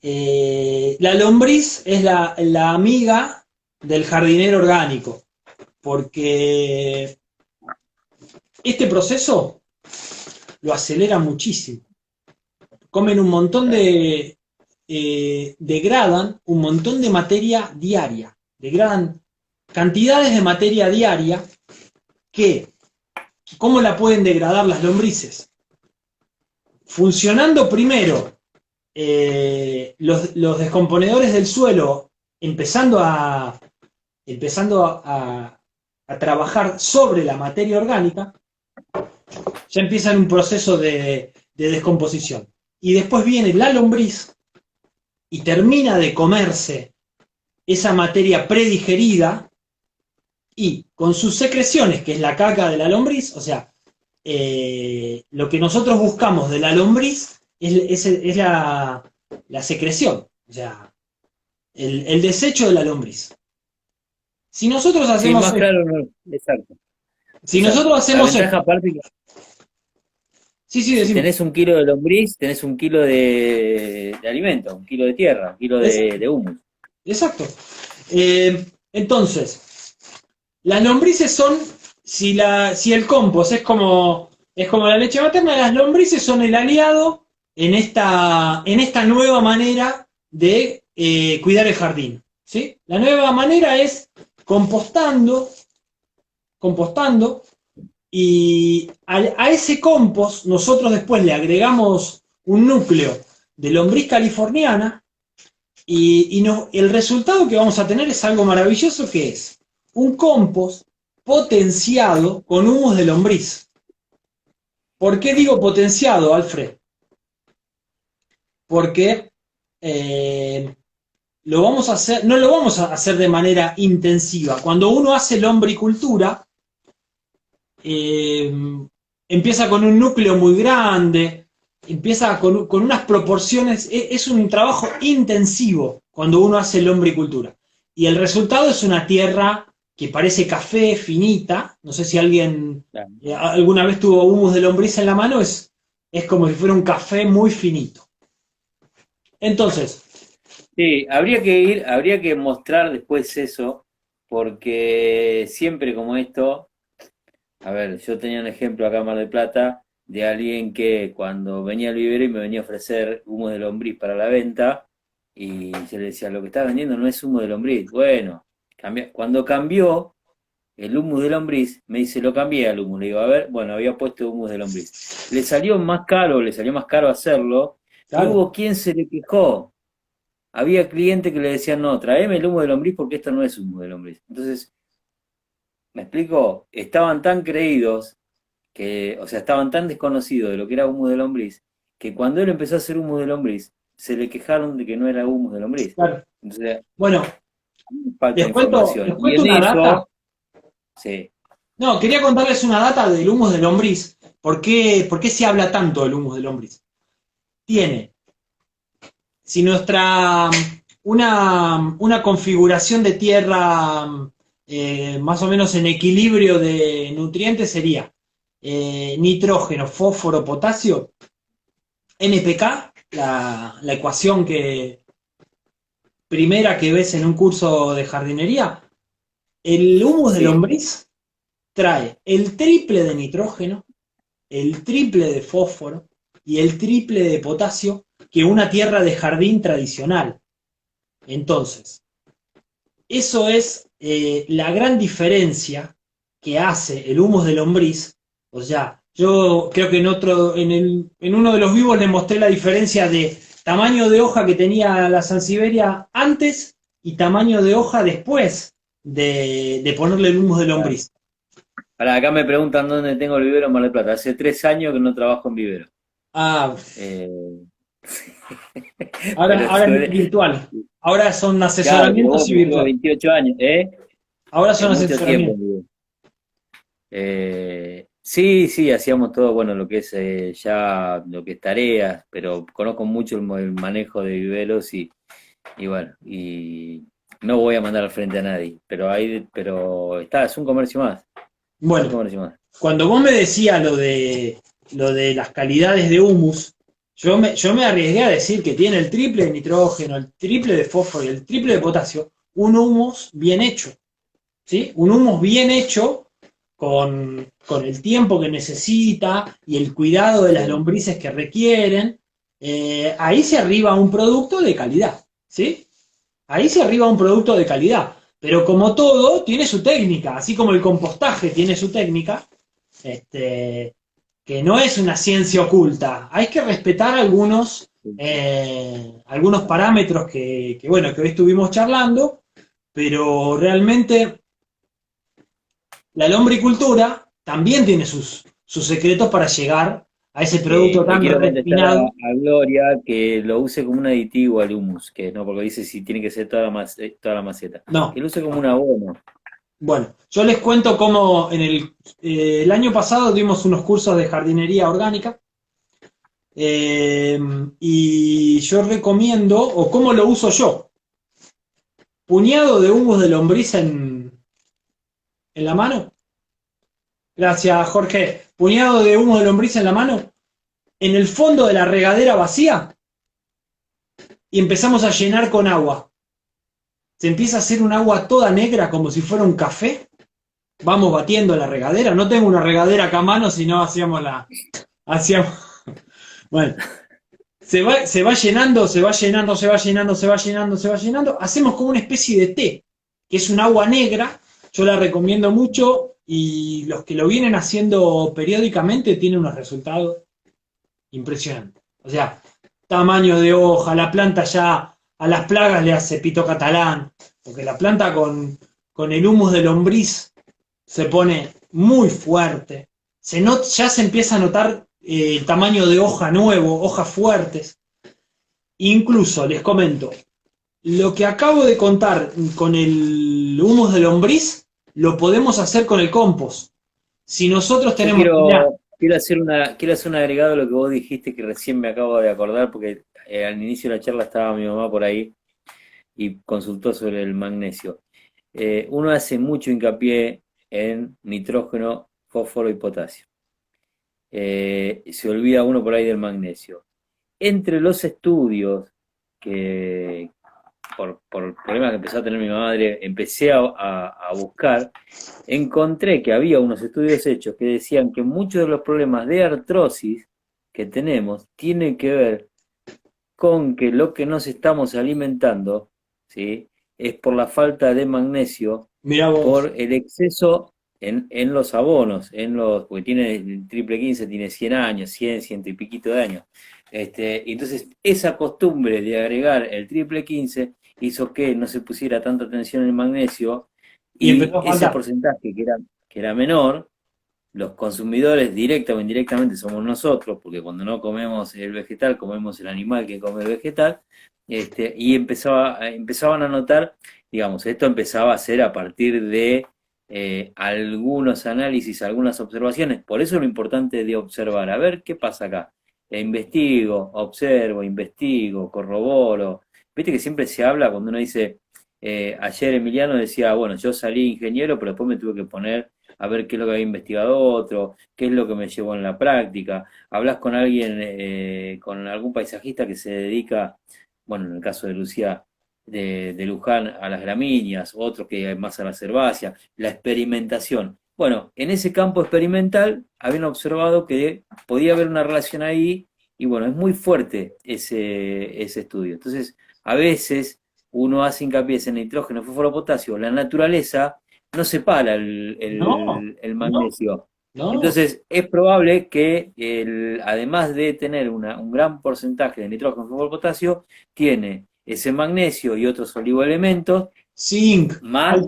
La lombriz es la amiga del jardinero orgánico, porque este proceso lo acelera muchísimo. Comen un montón degradan un montón de materia diaria, degradan cantidades de materia diaria que, ¿cómo la pueden degradar las lombrices? Funcionando primero los descomponedores del suelo, empezando a trabajar sobre la materia orgánica, ya empiezan un proceso de descomposición. Y después viene la lombriz y termina de comerse esa materia predigerida, y con sus secreciones, que es la caca de la lombriz, o sea, lo que nosotros buscamos de la lombriz es la secreción, o sea, el desecho de la lombriz. Si nosotros Sí, hacemos más claro, no, exacto, si exacto. nosotros La hacemos ventaja esto, aparte que sí, sí, si decime, tenés 1 kilo de lombriz, tenés 1 kilo de alimento, 1 kilo de tierra, 1 kilo exacto, de humus. exacto. Entonces, las lombrices son, si el compost es como la leche materna, las lombrices son el aliado en esta nueva manera de cuidar el jardín, ¿sí? La nueva manera es compostando, compostando, y a ese compost nosotros después le agregamos un núcleo de lombriz californiana, y el resultado que vamos a tener es algo maravilloso, que es un compost potenciado con humus de lombriz. ¿Por qué digo potenciado, Alfred? Porque no lo vamos a hacer de manera intensiva. Cuando uno hace lombricultura, eh, empieza con un núcleo muy grande, empieza con unas proporciones, es un trabajo intensivo cuando uno hace lombricultura. Y el resultado es una tierra que parece café, finita. No sé si alguien Claro. alguna vez tuvo humus de lombriz en la mano, Es como si fuera un café muy finito. Entonces, Sí, habría que mostrar después eso, porque siempre como esto, a ver, yo tenía un ejemplo acá en Mar del Plata de alguien que cuando venía al vivero y me venía a ofrecer humo de lombriz para la venta, y yo le decía, lo que estás vendiendo no es humo de lombriz. Bueno, cuando cambió el humus de lombriz, me dice, lo cambié al humus. Le digo, a ver, bueno, había puesto humus de lombriz. Le salió más caro hacerlo, y claro, hubo quien se le quejó. Había clientes que le decían, no, tráeme el humo de lombriz porque esto no es humo de lombriz. Entonces, ¿me explico? Estaban tan creídos que, o sea, estaban tan desconocidos de lo que era humo de lombriz, que cuando él empezó a hacer humo de lombriz, se le quejaron de que no era humo de lombriz. claro. Entonces, Bueno, falta les información. Y cuento en una data. eso, sí, No, quería contarles una data del humus de lombriz. Por qué se habla tanto del humus de lombriz? Tiene, si una configuración de tierra más o menos en equilibrio de nutrientes sería nitrógeno, fósforo, potasio, NPK, la ecuación primera que ves en un curso de jardinería, el humus de sí, lombriz trae el triple de nitrógeno, el triple de fósforo y el triple de potasio que una tierra de jardín tradicional. Entonces, eso es la gran diferencia que hace el humus de lombriz. O sea, yo creo que en uno de los vivos les mostré la diferencia de tamaño de hoja que tenía la Sansevieria antes y tamaño de hoja después de ponerle el humus de claro. lombriz. Ahora, acá me preguntan dónde tengo el vivero en Mar del Plata. Hace 3 años que no trabajo en vivero. Ah, Eh, ahora, pero ahora es suele. virtual. Ahora son Claro, pero asesoramientos vos y que tuve virtual. 28 años, ¿eh? Ahora Es son mucho tiempo. asesoramientos. Digo. Sí, sí, hacíamos todo, bueno, lo que es ya, lo que es tareas, pero conozco mucho el manejo de viveros y bueno, y no voy a mandar al frente a nadie, pero está, es un comercio más, es un Bueno, comercio más. cuando vos me decías lo de las calidades de humus, yo me arriesgué a decir que tiene el triple de nitrógeno, el triple de fósforo y el triple de potasio, un humus bien hecho, ¿sí? Un humus bien hecho con el tiempo que necesita y el cuidado de las Sí. lombrices que requieren, ahí se arriba un producto de calidad, ¿sí? Ahí se arriba un producto de calidad. Pero como todo, tiene su técnica, así como el compostaje tiene su técnica, este, que no es una ciencia oculta. Hay que respetar algunos parámetros bueno, que hoy estuvimos charlando, pero realmente la lombricultura también tiene sus secretos para llegar a ese producto Le tan quiero contestar refinado. a Gloria que lo use como un aditivo al humus, que no, porque dice si tiene que ser toda la maceta, que No, lo use como un abono. bueno, yo les cuento cómo el año pasado dimos unos cursos de jardinería orgánica y yo recomiendo, o cómo lo uso yo, puñado de humus de lombriz en la mano. Gracias, Jorge. Puñado de humus de lombriz en la mano, en el fondo de la regadera vacía y empezamos a llenar con agua. Se empieza a hacer un agua toda negra como si fuera un café. Vamos batiendo la regadera. No tengo una regadera acá a mano, sino hacíamos, bueno, se va llenando, se va llenando, se va llenando, se va llenando, se va llenando. Hacemos como una especie de té, que es un agua negra. Yo la recomiendo mucho y los que lo vienen haciendo periódicamente tienen unos resultados impresionantes. O sea, tamaño de hoja, la planta ya a las plagas le hace pito catalán, porque la planta con el humus de lombriz se pone muy fuerte. Ya se empieza a notar el tamaño de hoja nuevo, hojas fuertes. Incluso, les comento, lo que acabo de contar con el humus de lombriz, lo podemos hacer con el compost. Si nosotros Yo tenemos, mirá, quiero hacer un agregado a lo que vos dijiste que recién me acabo de acordar, porque al inicio de la charla estaba mi mamá por ahí y consultó sobre el magnesio. Uno hace mucho hincapié en nitrógeno, fósforo y potasio. se olvida uno por ahí del magnesio. Entre los estudios que, por problemas que empezó a tener mi madre, empecé a buscar, encontré que había unos estudios hechos que decían que muchos de los problemas de artrosis que tenemos tienen que ver con que lo que nos estamos alimentando, ¿sí? Es por la falta de magnesio, Mirá vos. por el exceso en los abonos, porque tiene el triple 15, tiene 100 años, 100, ciento y piquito de años. Entonces, esa costumbre de agregar el triple 15 hizo que no se pusiera tanta atención en el magnesio Y y empezó a ese faltar. porcentaje que era menor, los consumidores directa o indirectamente somos nosotros, porque cuando no comemos el vegetal, comemos el animal que come el vegetal, y empezaban a notar, digamos, esto empezaba a ser a partir de algunos análisis, algunas observaciones, por eso lo importante de observar, a ver qué pasa acá. Investigo, observo, investigo, corroboro. Viste que siempre se habla cuando uno dice, ayer Emiliano decía, bueno, yo salí ingeniero, pero después me tuve que poner a ver qué es lo que había investigado otro, qué es lo que me llevó en la práctica. Hablas con alguien, con algún paisajista que se dedica, bueno, en el caso de Lucía, de Luján, a las gramíneas, otro que más a la herbácea, la experimentación. Bueno, en ese campo experimental habían observado que podía haber una relación ahí y bueno, es muy fuerte ese estudio. Entonces, a veces uno hace hincapié en nitrógeno, fósforo, potasio, la naturaleza no separa No, el no, magnesio. no. Entonces, es probable que además de tener un gran porcentaje de nitrógeno, fósforo, potasio, tiene ese magnesio y otros oligoelementos, Zinc, más,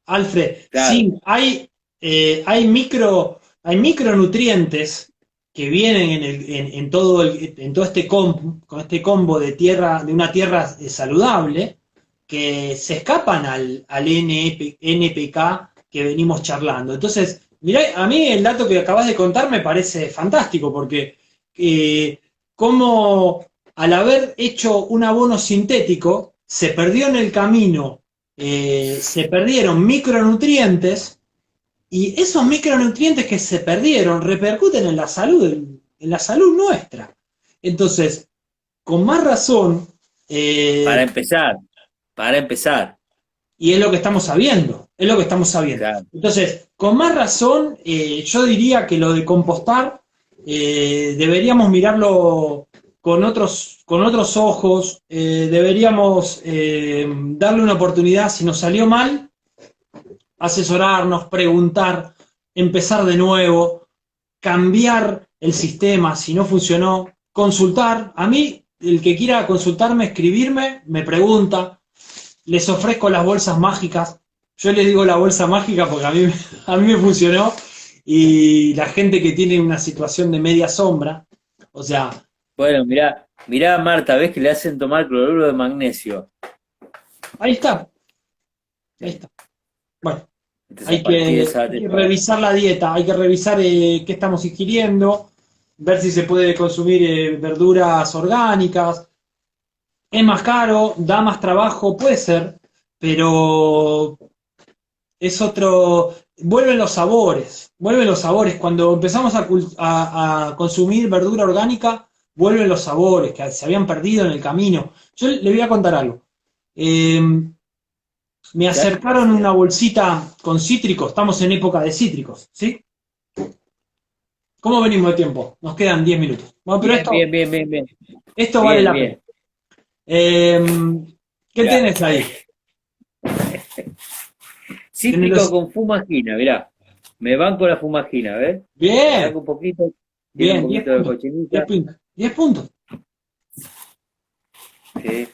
Alfred, claro, zinc. Hay micronutrientes que vienen en todo con este combo de tierra, de una tierra saludable, que se escapan al NPK que venimos charlando. Entonces, mirá, a mí el dato que acabas de contar me parece fantástico, porque eh, como al haber hecho un abono sintético, se perdió en el camino, se perdieron micronutrientes, y esos micronutrientes que se perdieron repercuten en la salud nuestra. Entonces, con más razón, para eh, empezar, para empezar, y es lo que estamos sabiendo, es lo que estamos sabiendo. claro. Entonces, con más razón, yo diría que lo de compostar deberíamos mirarlo con otros ojos, deberíamos darle una oportunidad, si nos salió mal, asesorarnos, preguntar, empezar de nuevo, cambiar el sistema si no funcionó, consultar. A mí, el que quiera consultarme, escribirme, me pregunta, les ofrezco las bolsas mágicas. Yo les digo la bolsa mágica porque a mí me funcionó, y la gente que tiene una situación de media sombra, o sea, Bueno, mirá Marta, ves que le hacen tomar cloruro de magnesio. ahí está, ahí está. Bueno, Entonces, a partir de esa, hay que revisar la dieta, hay que revisar qué estamos ingiriendo, ver si se puede consumir verduras orgánicas. Es más caro, da más trabajo, puede ser, pero es otro. Vuelven los sabores. Cuando empezamos a consumir verdura orgánica, vuelven los sabores que se habían perdido en el camino. Yo le voy a contar algo. Eh, Me ya- acercaron una bolsita con cítricos, estamos en época de cítricos, ¿sí? ¿Cómo venimos de tiempo? Nos quedan 10 minutos. Bueno, pero bien, bien, bien, bien, bien, esto vale bien, la pena. bien. Eh, ¿Qué Mirá, tenés ahí? Tenés cítrico con fumagina, mirá. Me banco la fumagina, ¿ves? Le Bien, saco un poquito, tiene un bien, 10 poquito de puntos. 10 cochinita. puntos. 10 puntos. Sí.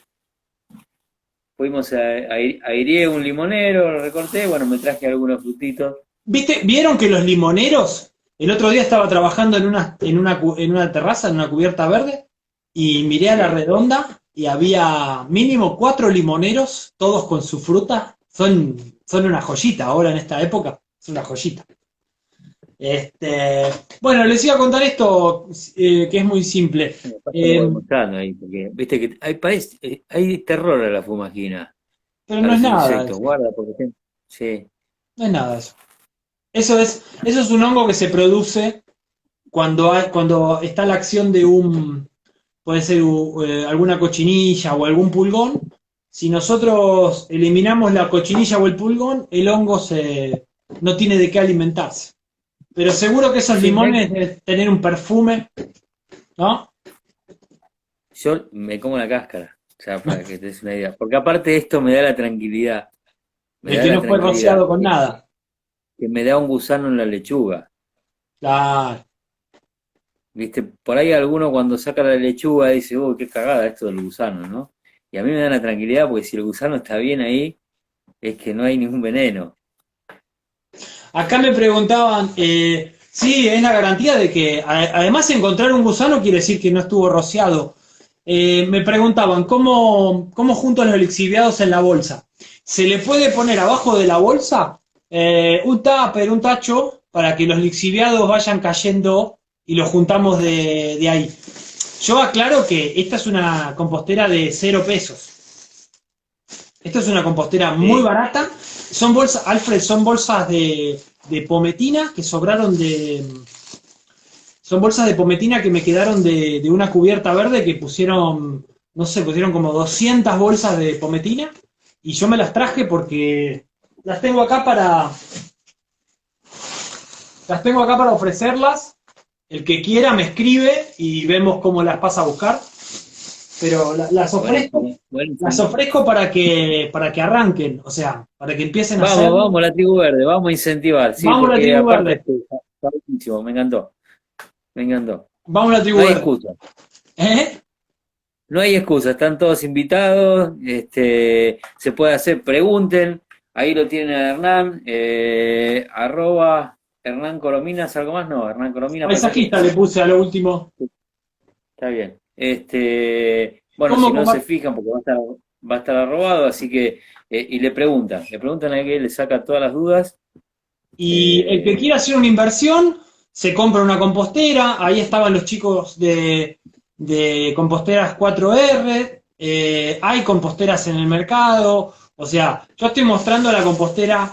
Fuimos aireé un limonero, lo recorté, bueno, me traje algunos frutitos. ¿Vieron que los limoneros? El otro día estaba trabajando en una terraza, en una cubierta verde, y miré a la Sí. redonda y había mínimo 4 limoneros, todos con su fruta. Son una joyita ahora en esta época, es una joyita. Este, bueno, les iba a contar esto, que es muy simple. Después te lo Eh, voy mostrando ahí, porque viste que hay terror a la fumagina, pero a no es los nada insectos, eso, guarda, porque sí, no es nada eso. Eso es un hongo que se produce cuando está la acción de puede ser alguna cochinilla o algún pulgón, si nosotros eliminamos la cochinilla o el pulgón, el hongo no tiene de qué alimentarse. Pero seguro que esos Sí, limones deben tener un perfume, ¿no? yo me como la cáscara, o sea, para que te des una idea. Porque aparte esto me da la tranquilidad, me De da que la no fue tranquilidad rociado con nada. que me da un gusano en la lechuga. Claro. Viste, por ahí alguno cuando saca la lechuga dice, uy, qué cagada esto del gusano, ¿no? Y a mí me da la tranquilidad porque si el gusano está bien ahí, es que no hay ningún veneno. Acá me preguntaban, sí, es la garantía de que además encontrar un gusano quiere decir que no estuvo rociado. Me preguntaban, ¿cómo junto los lixiviados en la bolsa? ¿Se le puede poner abajo de la bolsa un tupper, un tacho, para que los lixiviados vayan cayendo y los juntamos de ahí? Yo aclaro que esta es una compostera de 0 pesos. Esta es una compostera muy Sí, barata. Son bolsas, Alfred, son bolsas de pometina que sobraron de. Son bolsas de pometina que me quedaron de una cubierta verde que pusieron, no sé, pusieron como 200 bolsas de pometina y yo me las traje porque las tengo acá para. Las tengo acá para ofrecerlas. El que quiera me escribe y vemos cómo las pasa a buscar. Pero buenísimo, las buenísimo. ofrezco para que arranquen, o sea, para que empiecen a Vamos, hacerlo. vamos, la tribu verde, vamos a incentivar, sí, Vamos a la porque tribu aparte verde. esto está buenísimo, me encantó, me encantó. Vamos a la No tribu hay verde. excusa, ¿Eh? no hay excusa, están todos invitados, se puede hacer, pregunten, ahí lo tienen a Hernán, arroba Hernán Corominas, algo más, no, Hernán Coromina Paisajista le paisajista, puse a lo último. está bien. Bueno, ¿Cómo si no se combat- fijan, porque va a estar arrobado, así que, y le preguntan a que le saca todas las dudas. Y el que eh, quiera hacer una inversión, se compra una compostera. Ahí estaban los chicos de composteras 4R. Hay composteras en el mercado. O sea, yo estoy mostrando la compostera,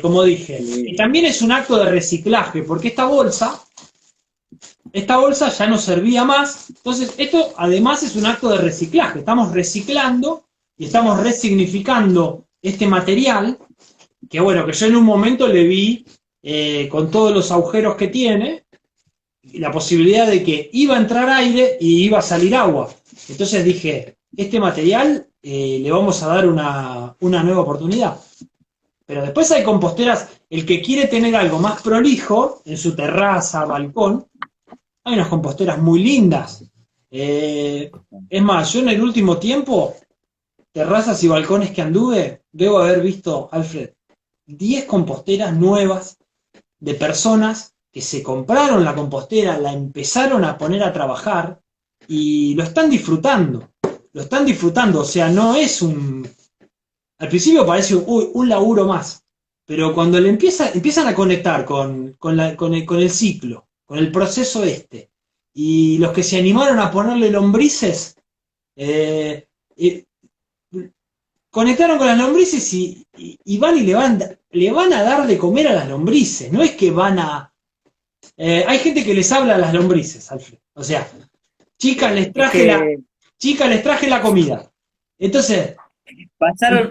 como dije. Y sí, también es un acto de reciclaje, porque esta bolsa ya no servía más. Entonces, esto además es un acto de reciclaje. Estamos reciclando y estamos resignificando este material que bueno, que yo en un momento le vi con todos los agujeros que tiene, la posibilidad de que iba a entrar aire y iba a salir agua. Entonces dije, este material le vamos a dar una nueva oportunidad. Pero después hay composteras, el que quiere tener algo más prolijo en su terraza, balcón, hay unas composteras muy lindas. Es más, yo en el último tiempo, terrazas y balcones que anduve, debo haber visto, Alfred, 10 composteras nuevas de personas que se compraron la compostera, la empezaron a poner a trabajar y lo están disfrutando. Lo están disfrutando, o sea, no es un. Al principio parece un laburo más, pero cuando empiezan a conectar con el ciclo, con el proceso y los que se animaron a ponerle lombrices, eh, eh, conectaron con las lombrices y van y le van a dar de comer a las lombrices. No es que van a. Hay gente que les habla a las lombrices, Alfred. O sea, chicas, les es traje la, que chicas, les traje la comida. Entonces,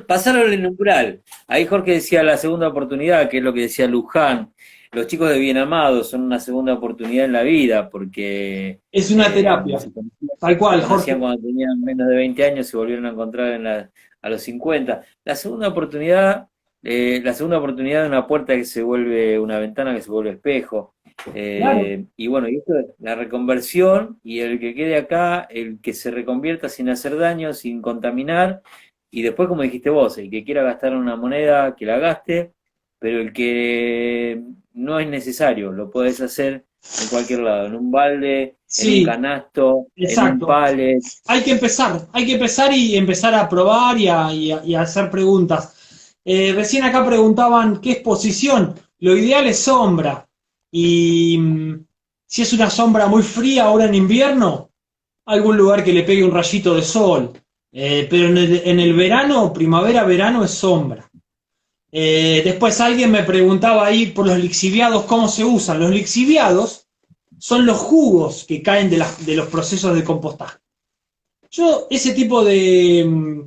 pasaron el umbral. Ahí Jorge decía la segunda oportunidad, que es lo que decía Luján. Los chicos de Bien Amados son una segunda oportunidad en la vida, porque es una terapia. Tal se cual, conocían Jorge. cuando tenían menos de 20 años, se volvieron a encontrar a los 50. La segunda oportunidad de una puerta que se vuelve una ventana que se vuelve espejo. Claro. Y bueno, y esto es la reconversión y el que quede acá, el que se reconvierta sin hacer daño, sin contaminar, y después, como dijiste vos, el que quiera gastar una moneda, que la gaste, pero el que no es necesario, lo puedes hacer en cualquier lado, en un balde, en un Sí, canasto, en un exacto. pallet. Hay que empezar y empezar a probar y a hacer preguntas. Recién acá preguntaban qué es posición. Lo ideal es sombra. Y si es una sombra muy fría ahora en invierno, algún lugar que le pegue un rayito de sol. Pero en el verano, primavera, verano es sombra. Después alguien me preguntaba ahí por los lixiviados, ¿cómo se usan? Los lixiviados son los jugos que caen de los procesos de compostaje. Yo ese tipo de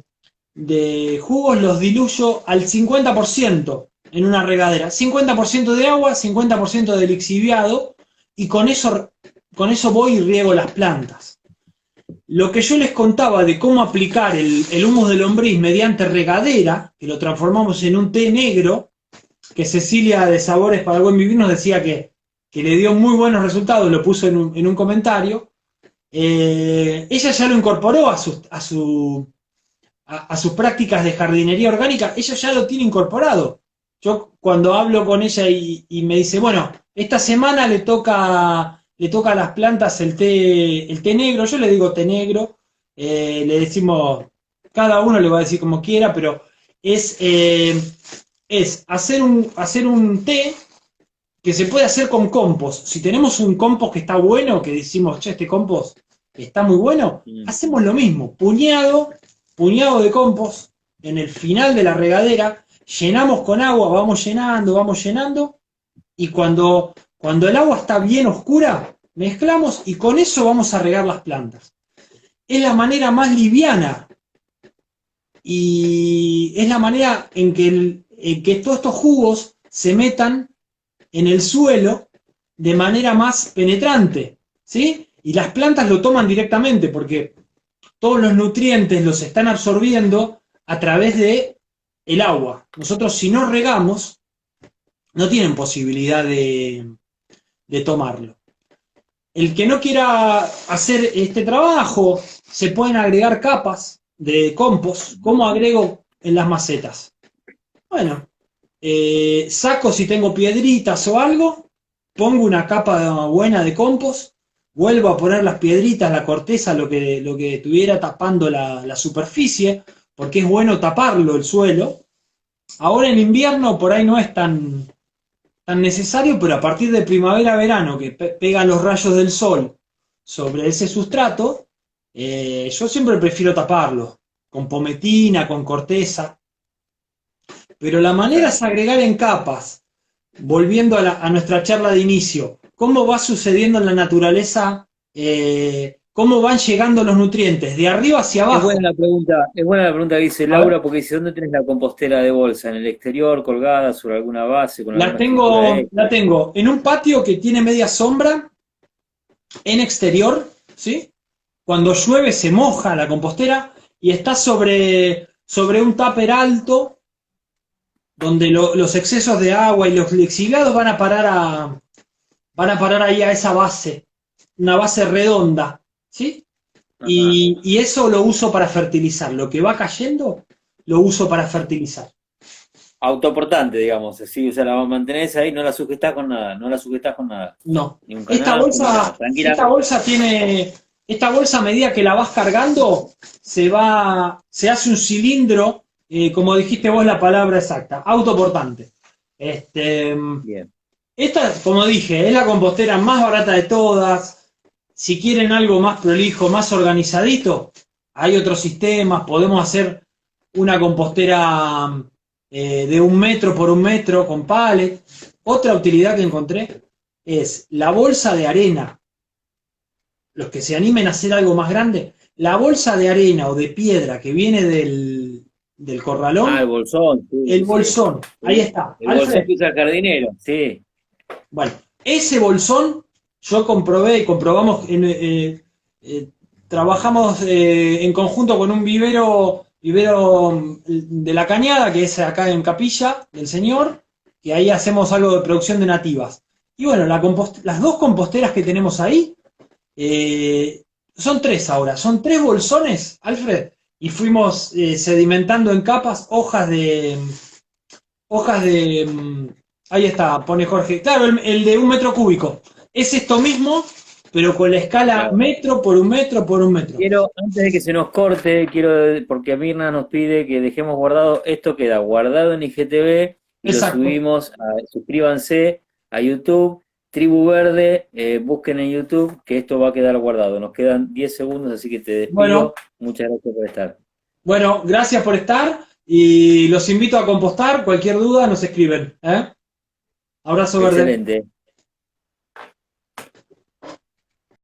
jugos los diluyo al 50% en una regadera. 50% de agua, 50% de lixiviado, y con eso voy y riego las plantas. Lo que yo les contaba de cómo aplicar el humus de lombriz mediante regadera, que lo transformamos en un té negro, que Cecilia de Sabores para el Buen Vivir nos decía que le dio muy buenos resultados, lo puso en un comentario. Ella ya lo incorporó a sus prácticas de jardinería orgánica, ella ya lo tiene incorporado. Yo cuando hablo con ella y me dice, bueno, esta semana le toca a las plantas el té negro, yo le digo té negro, le decimos, cada uno le va a decir como quiera, pero es hacer un té que se puede hacer con compost. Si tenemos un compost que está bueno, que decimos, che, este compost está muy bueno, hacemos lo mismo, puñado de compost en el final de la regadera, llenamos con agua, vamos llenando, y cuando el agua está bien oscura, mezclamos y con eso vamos a regar las plantas. Es la manera más liviana y es la manera en que todos estos jugos se metan en el suelo de manera más penetrante, ¿sí? Y las plantas lo toman directamente porque todos los nutrientes los están absorbiendo a través de el agua. Nosotros, si no regamos, no tienen posibilidad de tomarlo. El que no quiera hacer este trabajo, se pueden agregar capas de compost. ¿Cómo agrego en las macetas? Bueno, saco si tengo piedritas o algo, pongo una capa buena de compost, vuelvo a poner las piedritas, la corteza, lo que estuviera tapando la superficie, porque es bueno taparlo el suelo. Ahora en invierno por ahí no es tan necesario, pero a partir de primavera-verano, que pegan los rayos del sol sobre ese sustrato, yo siempre prefiero taparlo, con pometina, con corteza. Pero la manera es agregar en capas, volviendo a nuestra charla de inicio, cómo va sucediendo en la naturaleza, cómo van llegando los nutrientes, de arriba hacia abajo. Es buena la pregunta que dice Laura, porque dice, ¿dónde tenés la compostera de bolsa? ¿En el exterior, colgada sobre alguna base? Con La tengo en un patio que tiene media sombra, en exterior, ¿sí? Cuando llueve se moja la compostera y está sobre un tupper alto, donde los excesos de agua y los lixiviados van a parar ahí a esa base, una base redonda, ¿sí? Y eso lo uso para fertilizar. Lo que va cayendo, lo uso para fertilizar. Autoportante, digamos, así, o sea, la mantenés ahí, no la sujetás con nada, No. Ni un canal, Esta bolsa a medida que la vas cargando, se hace un cilindro, como dijiste vos la palabra exacta, autoportante. Bien. Esta, como dije, es la compostera más barata de todas. Si quieren algo más prolijo, más organizadito, hay otros sistemas. Podemos hacer una compostera de 1 metro por 1 metro con pallet. Otra utilidad que encontré es la bolsa de arena. Los que se animen a hacer algo más grande, la bolsa de arena o de piedra que viene del corralón. El bolsón. Sí, el bolsón, sí. Ahí está. El bolsón que usa el jardinero, sí. Bueno, ese bolsón yo comprobamos, trabajamos en conjunto con un vivero de la Cañada, que es acá en Capilla del Señor, que ahí hacemos algo de producción de nativas. Y bueno, las 2 composteras que tenemos ahí, son 3 ahora, son 3 bolsones, Alfred, y fuimos sedimentando en capas hojas de ahí está, pone Jorge, claro, el de 1 metro cúbico, es esto mismo, pero con la escala metro por 1 metro por 1 metro. Quiero, antes de que se nos corte, porque Mirna nos pide que dejemos guardado, esto queda guardado en IGTV, y Exacto. Lo subimos, suscríbanse a YouTube, Tribu Verde, busquen en YouTube que esto va a quedar guardado. Nos quedan 10 segundos, así que te despido. Bueno, muchas gracias por estar. Bueno, gracias por estar y los invito a compostar. Cualquier duda nos escriben. Abrazo verde. Excelente.